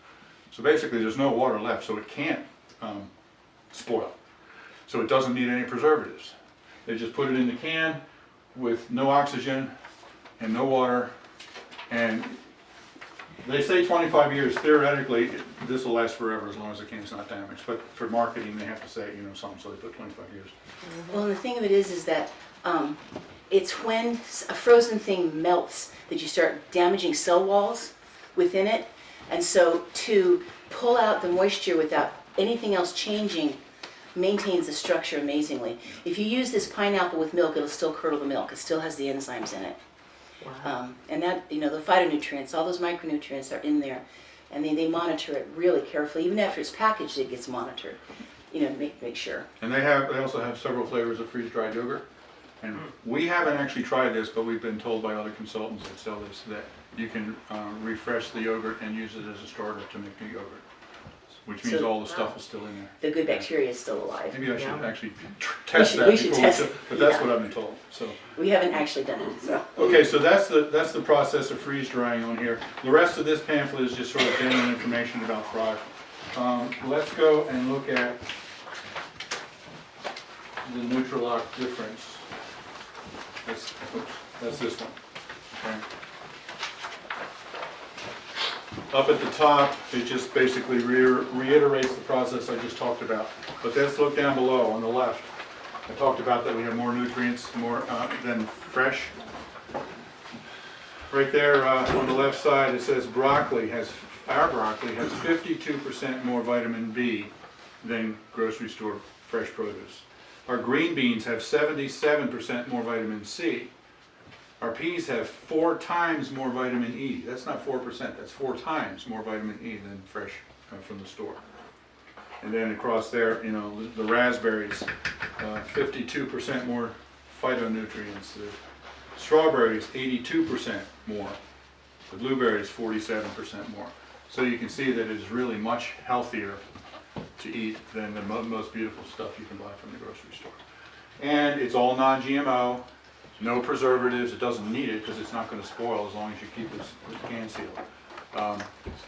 So basically, there's no water left, so it can't spoil. So it doesn't need any preservatives. They just put it in the can with no oxygen and no water, and they say 25 years. Theoretically, this will last forever as long as the can's not damaged. But for marketing, they have to say, something, so they put 25 years. Well, and the thing of it is that it's when a frozen thing melts that you start damaging cell walls within it. And so to pull out the moisture without anything else changing maintains the structure amazingly. If you use this pineapple with milk, it'll still curdle the milk. It still has the enzymes in it. Wow. And that, the phytonutrients, all those micronutrients are in there. And they monitor it really carefully. Even after it's packaged, it gets monitored. make sure. And they also have several flavors of freeze-dried yogurt. And we haven't actually tried this, but we've been told by other consultants that sell this that you can refresh the yogurt and use it as a starter to make new yogurt, which means So- all the stuff is still in there. The good bacteria is still alive. Maybe I should Yeah. actually test that we should before test we it, but that's yeah. what I've been told. So We haven't actually done it, so. okay, so that's the process of freeze drying on here. The rest of this pamphlet is just sort of general information about Thrive. Let's go and look at the Nutrilock difference. That's this one. Okay. Up at the top, it just basically reiterates the process I just talked about. But let's look down below on the left. I talked about that we have more nutrients than fresh. Right there on the left side, it says our broccoli has 52% more vitamin B than grocery store fresh produce. Our green beans have 77% more vitamin C. Our peas have 4 times more vitamin E. That's not 4%, that's 4 times more vitamin E than fresh from the store. And then across there, the raspberries, 52% more phytonutrients. The strawberries, 82% more. The blueberries, 47% more. So you can see that it is really much healthier to eat than the most beautiful stuff you can buy from the grocery store. And it's all non-GMO, no preservatives. It doesn't need it because it's not going to spoil as long as you keep this can sealed.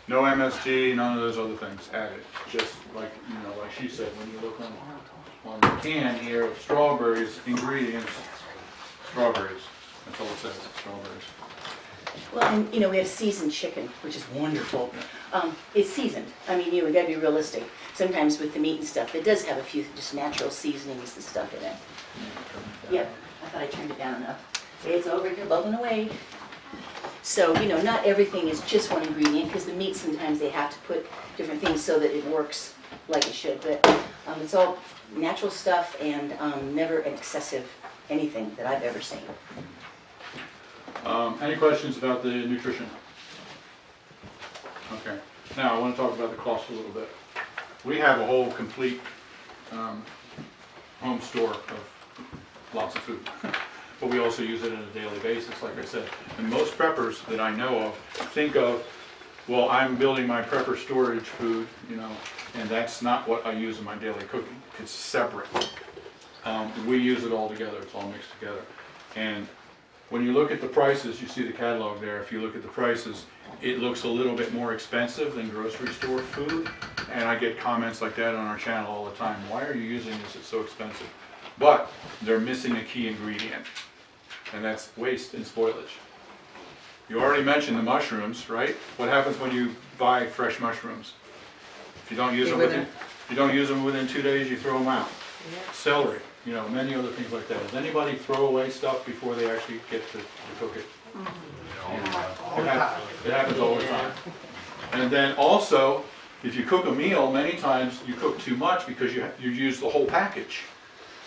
No MSG, none of those other things added. Just like she said, when you look on the can here of strawberries, ingredients, strawberries. That's all it says, strawberries. Well, and we have seasoned chicken, which is wonderful. It's seasoned. I mean, we gotta be realistic. Sometimes with the meat and stuff, it does have a few just natural seasonings and stuff in it. Yep, I thought I turned it down enough. It's over here bubbling away. So, not everything is just one ingredient, because the meat sometimes they have to put different things so that it works like it should. But it's all natural stuff and never an excessive anything that I've ever seen. Any questions about the nutrition? Okay. Now I want to talk about the cost a little bit. We have a whole complete home store of lots of food, but we also use it on a daily basis, like I said. And most preppers that I know of think of, well, I'm building my prepper storage food, and that's not what I use in my daily cooking. It's separate. We use it all together. It's all mixed together. And when you look at the prices, you see the catalog there. If you look at the prices, it looks a little bit more expensive than grocery store food. And I get comments like that on our channel all the time. Why are you using this? It's so expensive. But they're missing a key ingredient, and that's waste and spoilage. You already mentioned the mushrooms, right? What happens when you buy fresh mushrooms? If you don't use them within 2 days, you throw them out. Celery. Many other things like that. Does anybody throw away stuff before they actually get to cook it? It happens all the time. And then also, if you cook a meal, many times you cook too much because you use the whole package.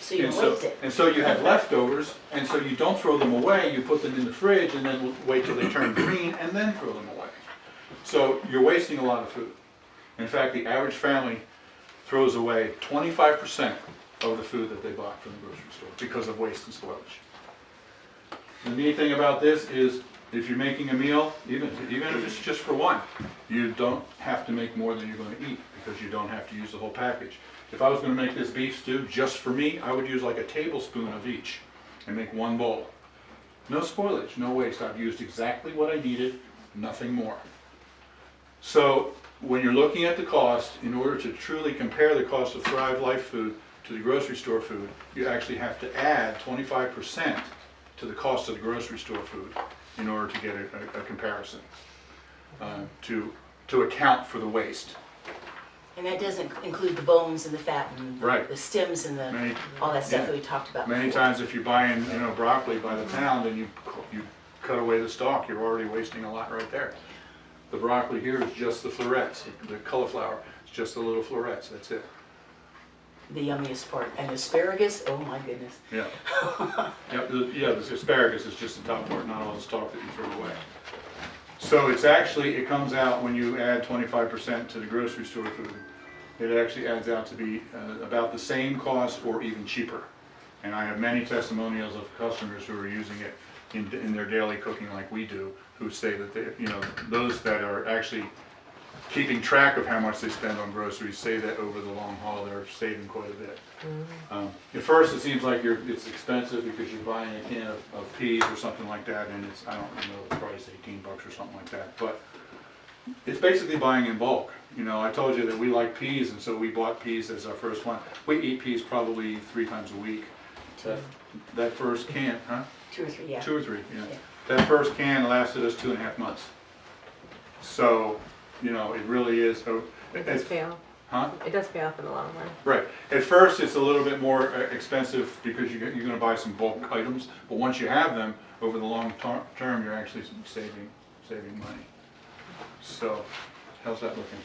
So you waste it. And so you have leftovers, and so you don't throw them away, you put them in the fridge and then wait till they turn green and then throw them away. So you're wasting a lot of food. In fact, the average family throws away 25% of the food that they bought from the grocery store because of waste and spoilage. The neat thing about this is if you're making a meal, even if it's just for one, you don't have to make more than you're going to eat because you don't have to use the whole package. If I was going to make this beef stew just for me, I would use like a tablespoon of each and make one bowl. No spoilage, no waste. I've used exactly what I needed, nothing more. So when you're looking at the cost, in order to truly compare the cost of Thrive Life food to the grocery store food, you actually have to add 25% to the cost of the grocery store food in order to get a comparison, to account for the waste. And that doesn't include the bones and the fat and Right. the stems and all that stuff that we talked about Many before. times if you're buying broccoli by the pound and you cut away the stalk, you're already wasting a lot right there. The broccoli here is just the florets, the cauliflower, it's just the little florets, that's it. The yummiest part. And asparagus, oh my goodness. Yeah. The asparagus is just the top part, not all the stalk that you throw away. So it comes out when you add 25% to the grocery store food, it actually adds out to be about the same cost or even cheaper. And I have many testimonials of customers who are using it in their daily cooking like we do, who say that they, you know, those that are actually keeping track of how much they spend on groceries say that over the long haul they're saving quite a bit. At first it seems like it's expensive because you're buying a can of peas or something like that, and it's, I don't know the price, $18 or something like that, but it's basically buying in bulk. You know, I told you that we like peas, and so we bought peas as our first one. We eat peas probably 3 times a week. That first can, huh? 2 or 3, yeah. 2 or 3, yeah. Yeah. That first can lasted us 2.5 months. So, you know, it really is. It does pay off. Huh? It does pay off in the long run. Right. At first, it's a little bit more expensive because you're going to buy some bulk items, but once you have them, over the long term, you're actually saving money. So, how's that looking?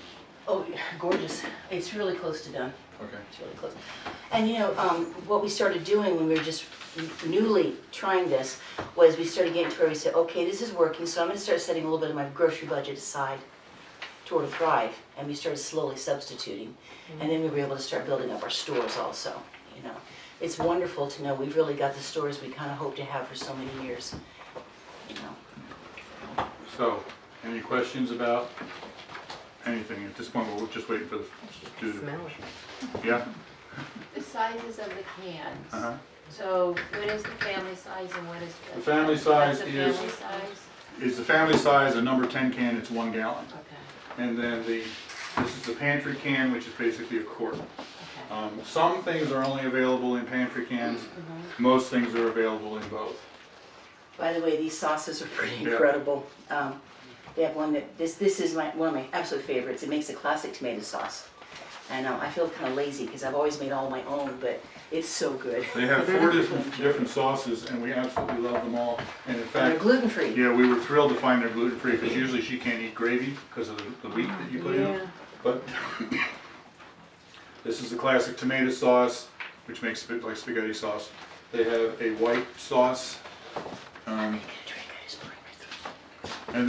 Oh, yeah, gorgeous. It's really close to done. Okay. It's really close. And you know, what we started doing when we were just newly trying this was we started getting to where we said, okay, this is working, so I'm going to start setting a little bit of my grocery budget aside toward Thrive, and we started slowly substituting. And then we were able to start building up our stores also, you know. It's wonderful to know we've really got the stores we kind of hope to have for so many years, you know. So, any questions about anything? At this point, we're just waiting for the stew to Smell finish. Yeah? The sizes of the cans. Uh-huh. So what is the family size and what is The family size that's is- the family size? Is the family size a number 10 can, it's 1 gallon. Okay, And then this is the pantry can, which is basically a quart. okay. Some things are only available in pantry cans. Most things are available in both. By the way, these sauces are pretty Yeah. incredible. They have one that, this is one of my absolute favorites. It makes a classic tomato sauce. And I feel kind of lazy because I've always made all my own, but it's so good. They have 4 different sauces, and we absolutely love them all. And in And they're fact, gluten-free. yeah, we were thrilled to find they're gluten-free because usually she can't eat gravy because of the wheat that you put in. Yeah. But this is the classic tomato sauce, which makes it like spaghetti sauce. They have a white sauce, and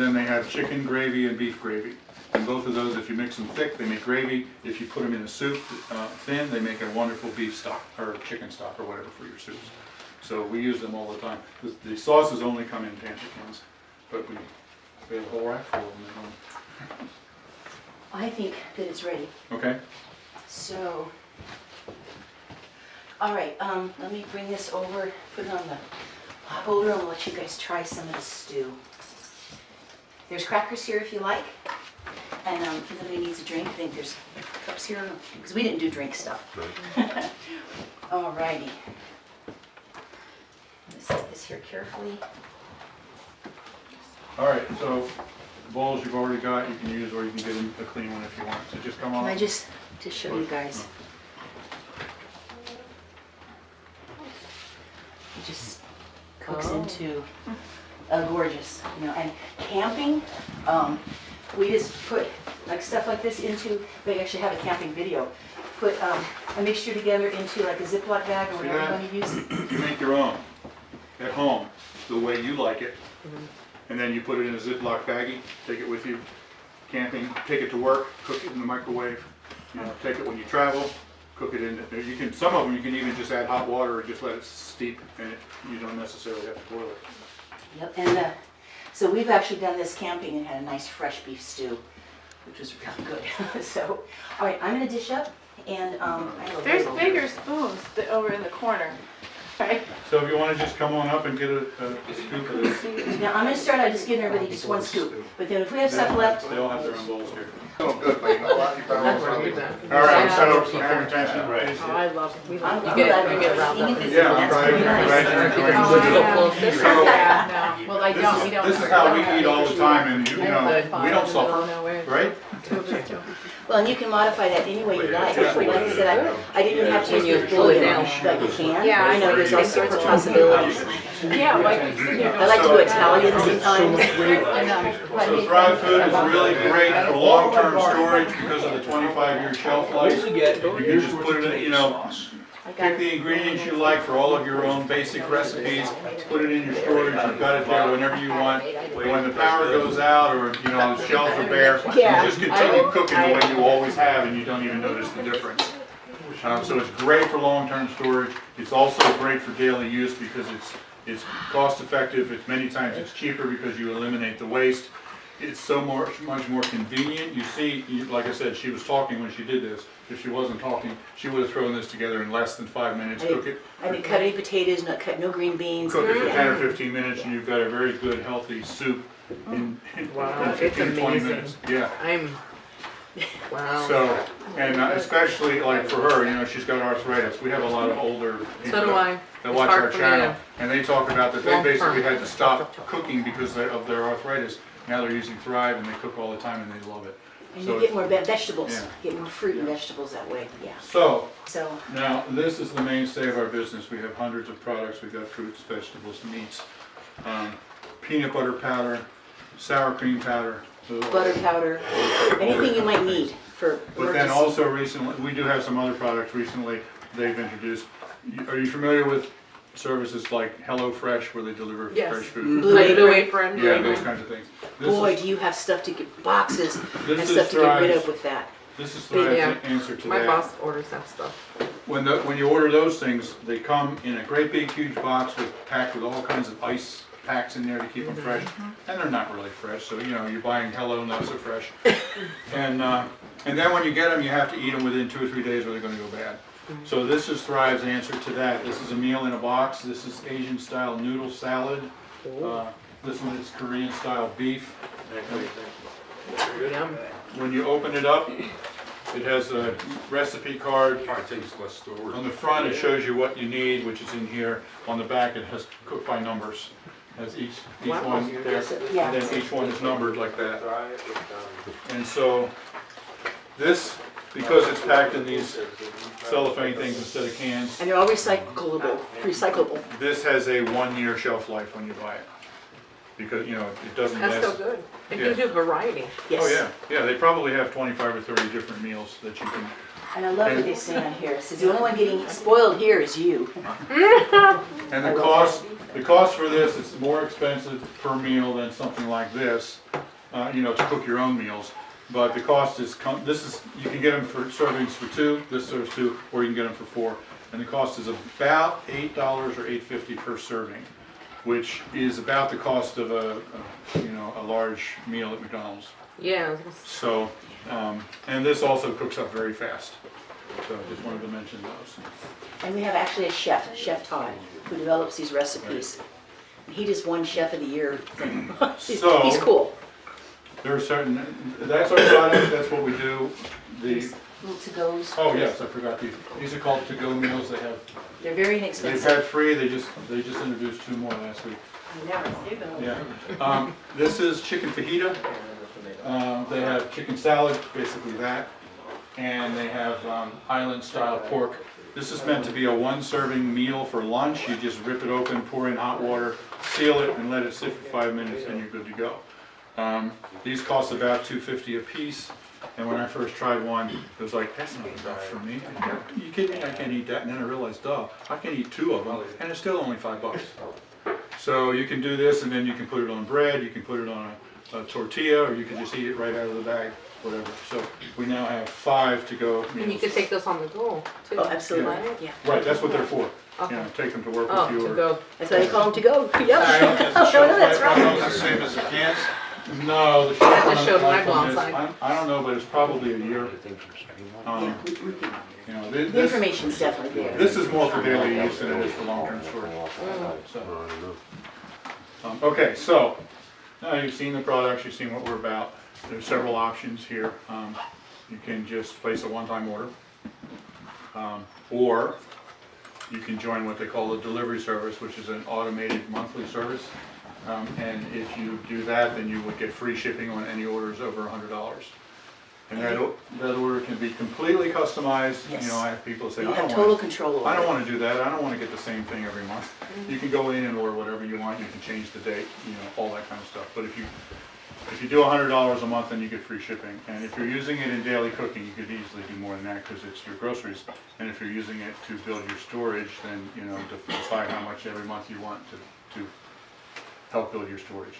then they have chicken gravy and beef gravy. And both of those, if you mix them thick, they make gravy. If you put them in a soup thin, they make a wonderful beef stock or chicken stock or whatever for your soups. So we use them all the time. The sauces only come in pantry cans, but we have a whole rack full of them at home. I think that it's ready. Okay? So, all right, let me bring this over, put it on the hot holder, and I'll let you guys try some of the stew. There's crackers here if you like. And if anybody needs a drink, I think there's cups here, because we didn't do drink stuff. All righty. I'm gonna set this here carefully. All right, so the bowls you've already got, you can use, or you can get a clean one if you want. So just come on. Can I just show you guys? It just cooks Oh. into gorgeous, you know. And camping, we just put like stuff like this into. They actually have a camping video. Put a mixture together into like a Ziploc bag or whatever you want to use. You make your own at home, the way you like it. And then you put it in a Ziploc baggie, take it with you camping, take it to work, cook it in the microwave. You know, take it when you travel, cook it in. You can, some of them you can even just add hot water or just let it steep, and you don't necessarily have to boil it. Yep. And so we've actually done this camping and had a nice fresh beef stew, which was really good. So, all right, I'm gonna dish up, and I have a There's label. bigger spoons over in the corner. Right? So if you want to just come on up and get a scoop of this. Now I'm gonna start out just giving everybody just one scoop, but then if we have stuff left, They all have their own bowls here. Oh, good, but you know what? You better also get All right, so some attention. Oh, I love it. We I'm love glad it. you You get around eating up. this, Yeah, I'm that's glad pretty you're nice. enjoying Oh, it. so close. So, Yeah, no. Well, I don't. We don't. This is how we eat all the time, and you know, we don't suffer, right? Well, and you can modify that any way you like. Like I said, I didn't even have to When you use the pull it bouillon, down. but you can. Yeah, I You know, there's all sorts of possibilities. Yeah, like you sit here. I like to do Italian sometimes. So fried food is really great for long-term storage because of the 25-year shelf life. You can just put it in, you know, I got Pick it. the ingredients you like for all of your own basic recipes, put it in your storage, you've got it there whenever you want. When the power goes out or, you know, the shelves are bare, you Yeah. just continue cooking the way you always have and you don't even notice the difference. So it's great for long-term storage. It's also great for daily use because it's cost effective. It's many times it's cheaper because you eliminate the waste. It's so much more convenient. You see, like I said, she was talking when she did this. If she wasn't talking, she would have thrown this together in less than 5 minutes. Cook it. I didn't cut any potatoes, not cut no green beans. Cook it for Yeah. 10 or 15 minutes and you've got a very good, healthy soup in Wow, 15 it's 20 amazing. minutes. Yeah. Wow. So, and especially like for her, you know, she's got arthritis. We have a lot of older people So do I. that It's watch hard our for me channel, to- and they talk about that they Long basically term. had to stop cooking because of their arthritis. Now they're using Thrive and they cook all the time and they love it. And So you get more vegetables, yeah. get more fruit and vegetables that way, yeah. So, So, now this is the mainstay of our business. We have hundreds of products. We've got fruits, vegetables, meats, peanut butter powder, sour cream powder. butter powder, anything you might need for But then emergency. also recently, we do have some other products recently they've introduced. Are you familiar with services like HelloFresh where they deliver Yes. fresh food? Blue Like Blue Apron. Apron. Yeah, those kinds of things. This Boy, is, do you have stuff to get, boxes and this stuff is to get rid Thrive's, of with that. this is Thrive's Yeah. answer to My that. boss orders that stuff. When you order those things, they come in a great big huge box packed with all kinds of ice packs in there to keep them fresh, and they're not really fresh. So you know you're buying Hello, not so fresh. And then when you get them, you have to eat them within 2 or 3 days, or they're going to go bad. So this is Thrive's answer to that. This is a meal in a box. This is Asian style noodle salad. This one is Korean style beef. Yum. When you open it up, it has a recipe card. On the front, it shows you what you need, which is in here. On the back, it has cooked by numbers. Has each Wow. one there, Yeah. and then each one is numbered like that. And so this, because it's packed in these cellophane things instead of cans, And they're all recyclable. this has a 1-year shelf life when you buy it. Because, you know, it doesn't That's last. so good. It Yeah. gives you variety. Yes. Oh, yeah, they probably have 25 or 30 different meals that you can. And I love what they say on here. It says the only one getting spoiled here is you. And the cost for this is more expensive per meal than something like this, you know, to cook your own meals. But the cost is, you can get them for servings for 2, this serves 2, or you can get them for 4. And the cost is about $8 or $8.50 per serving, which is about the cost of a large meal at McDonald's. Yeah. So, and this also cooks up very fast. So I just wanted to mention those. And we have actually a chef, Chef Todd, who develops these recipes. And he just won Chef of the Year thing. He's cool. There are certain, that's our product, that's what we do. These little to-goes. Oh yes, I forgot these. These are called to-go meals. They're very They've inexpensive. had 3, they just introduced 2 more last week. Yeah. This is chicken fajita. They have chicken salad, basically that. And they have island style pork. This is meant to be a 1-serving meal for lunch. You just rip it open, pour in hot water, seal it, and let it sit for 5 minutes, and you're good to go. These cost about $2.50 a piece. And when I first tried one, it was like, that's not enough for me. You kidding me? I can't eat that. And then I realized, duh, I can eat 2 of them, and it's still only $5. So you can do this, and then you can put it on bread, you can put it on a tortilla, or you can just eat it right out of the bag, whatever. So we now have 5 to-go And you meals. could take this on the go too. Oh, absolutely, yeah. Right, that's what they're for. You Okay. know, take them to work Oh, with you. to Or, go. That's why they call them to-go. Yep. That's Oh, no, that's right. the same as the cans? No, the I shelf just showed my life on this, blonde I don't know, but it's probably a year. Yeah, we can- You know, The this, information's definitely there. this is more for daily use than it is for long-term storage. So, okay, so now you've seen the products, you've seen what we're about. There's several options here. You can just place a one-time order, or you can join what they call a delivery service, which is an automated monthly service. And if you do that, then you would get free shipping on any orders over $100. And that order can be completely customized. Yes. You know, I have people say, You I have don't total want control over I don't it. want to do that. I don't want to get the same thing every month. You can go in and order whatever you want. You can change the date, you know, all that kind of stuff. But if you If you do $100 a month, then you get free shipping. And if you're using it in daily cooking, you could easily do more than that because it's your groceries. And if you're using it to build your storage, then, you know, decide how much every month you want to help build your storage.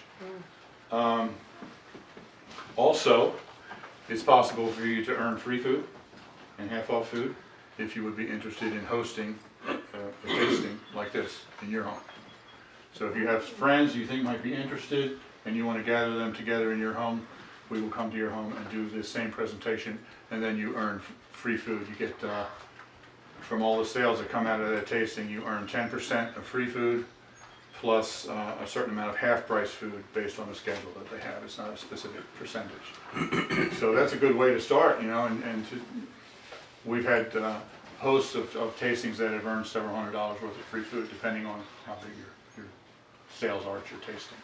Also, it's possible for you to earn free food and half-off food if you would be interested in hosting a tasting like this in your home. So if you have friends you think might be interested and you want to gather them together in your home, we will come to your home and do this same presentation, and then you earn free food. You get, from all the sales that come out of that tasting, you earn 10% of free food, plus a certain amount of half-price food based on the schedule that they have. It's not a specific percentage. So that's a good way to start, you know, we've had hosts of tastings that have earned several $100s worth of free food, depending on how big your sales are at your tasting.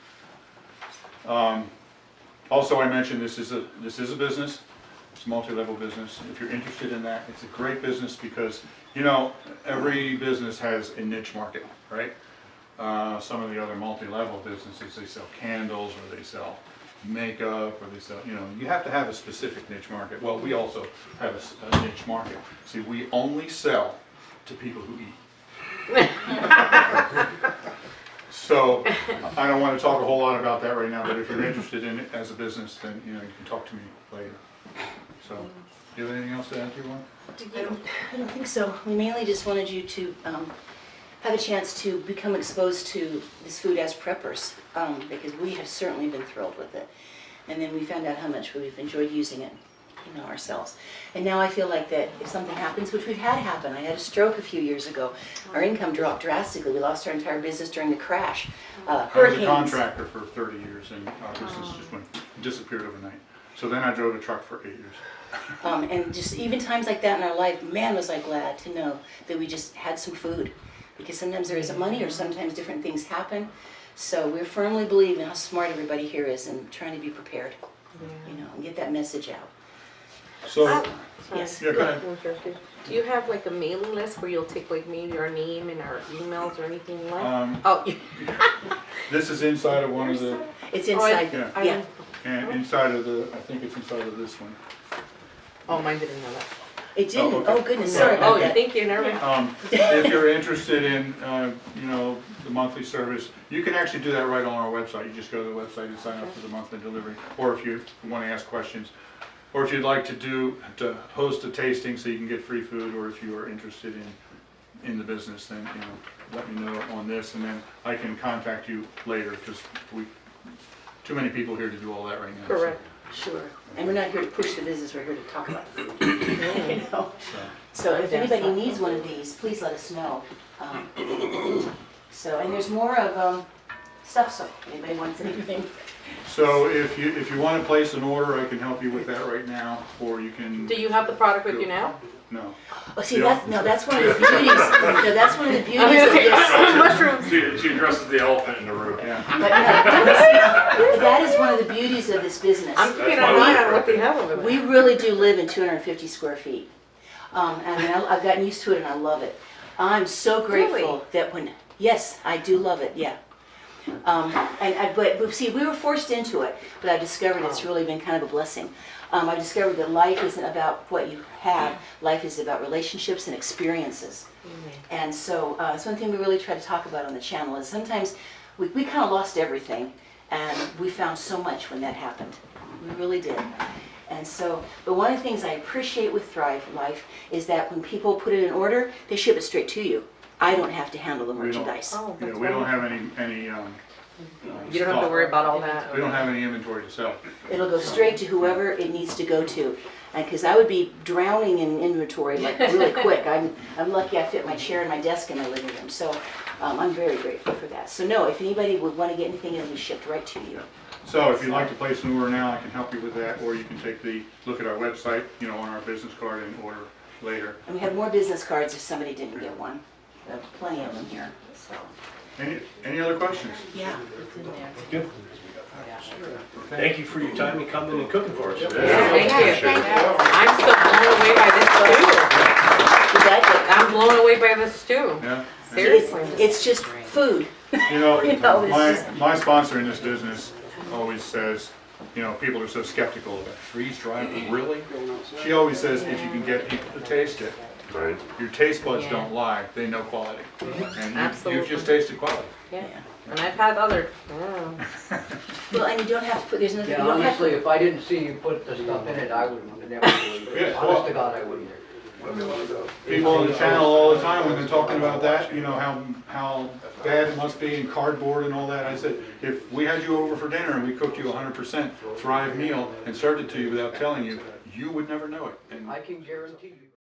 Also, I mentioned this is a business. It's a multi-level business. If you're interested in that, it's a great business because, you know, every business has a niche market, right? Some of the other multi-level businesses, they sell candles, or they sell makeup, or they sell, you know, you have to have a specific niche market. Well, we also have a niche market. See, we only sell to people who eat. So, I don't want to talk a whole lot about that right now, but if you're interested in it as a business, then, you know, you can talk to me later. So, do you have anything else to add to one? I don't think so. We mainly just wanted you to have a chance to become exposed to this food as preppers, because we have certainly been thrilled with it. And then we found out how much we've enjoyed using it, you know, ourselves. And now I feel like that if something happens, which we've had happen, I had a stroke a few years ago. Our income dropped drastically. We lost our entire business during the crash. I was a Hurricanes. contractor for 30 years, and our business just disappeared overnight. So then I drove a truck for 8 years. And just even times like that in our life, man, was I glad to know that we just had some food. Because sometimes there isn't money, or sometimes different things happen. So we firmly believe in how smart everybody here is and trying to be prepared, you know, and get that message out. So, Yes. yeah, go ahead. Do you have like a mailing list where you'll take like maybe our name and our emails or anything like? This is inside of one of the, It's inside, Yeah. yeah. and inside of the, I think it's inside of this one. Oh, mine didn't know that. It didn't, Oh, okay. oh goodness, sorry about Oh, that. thank you, never mind. If you're interested in, you know, the monthly service, you can actually do that right on our website. You just go to the website and sign up for the monthly delivery, or if you want to ask questions, or if you'd like to host a tasting so you can get free food, or if you are interested in the business, then, you know, let me know on this, and then I can contact you later, because too many people here to do all that right now. so. Correct. Sure, and we're not here to push the business, we're here to talk about the food. You know? So if anybody needs one of these, please let us know. So, and there's more of stuff, so if anybody wants anything. So if you want to place an order, I can help you with that right now, or you can, Do you have the product with you now? no. Oh, see, that's one of the beauties, no, that's one of the beauties of this. Mushrooms. She addresses the elephant in the room. Yeah. But no, that is one of the beauties of this business. I'm keeping an eye on what they have over there. We really do live in 250 square feet. And I've gotten used to it and I love it. I'm so grateful Really? that yes, I do love it, yeah. But see, we were forced into it, but I discovered it's really been kind of a blessing. I discovered that life isn't about what you have, life is about relationships and experiences. And so it's one thing we really try to talk about on the channel is sometimes we kind of lost everything, and we found so much when that happened. We really did. And so, but one of the things I appreciate with Thrive Life is that when people put it in order, they ship it straight to you. I don't have to handle the We don't. merchandise. Oh, Yeah, that's we don't wonderful. have any You don't have to stock. worry about all that. We don't have any inventory to sell. It'll go straight to whoever it needs to go to. And because I would be drowning in inventory like really quick. I'm lucky I fit my chair and my desk in my living room. So I'm very grateful for that. So no, if anybody would want to get anything, it'll be shipped right to you. So if you'd like to place an order now, I can help you with that, or you can look at our website, you know, on our business card and order later. And we have more business cards if somebody didn't get one. We have plenty of them here. So Any other questions? yeah. Good. Thank you for your time and coming and cooking for us. Yeah, thank you. I'm still blown away by this stew. You got it. I'm blown away by this stew. Yeah? Seriously. It's just food. You know, You know, it's just- my sponsor in this business always says, you know, people are so skeptical of it. Freeze dried, really? She always says if you can get people to taste it, Right. your taste buds Yeah. don't lie, they know quality. And you've Absolutely. just tasted quality. Yeah, Yeah. and I've had other, Well, and you don't have to put, there's nothing, you Yeah, don't have honestly, to. if I didn't see you put the stuff in it, I would never believe it. Yeah. Honest to God, I wouldn't. People on the channel all the time, when they're talking about that, you know, how bad it must be in cardboard and all that. I said, if we had you over for dinner and we cooked you 100% Thrive meal and served it to you without telling you, you would never know it. And I can guarantee you.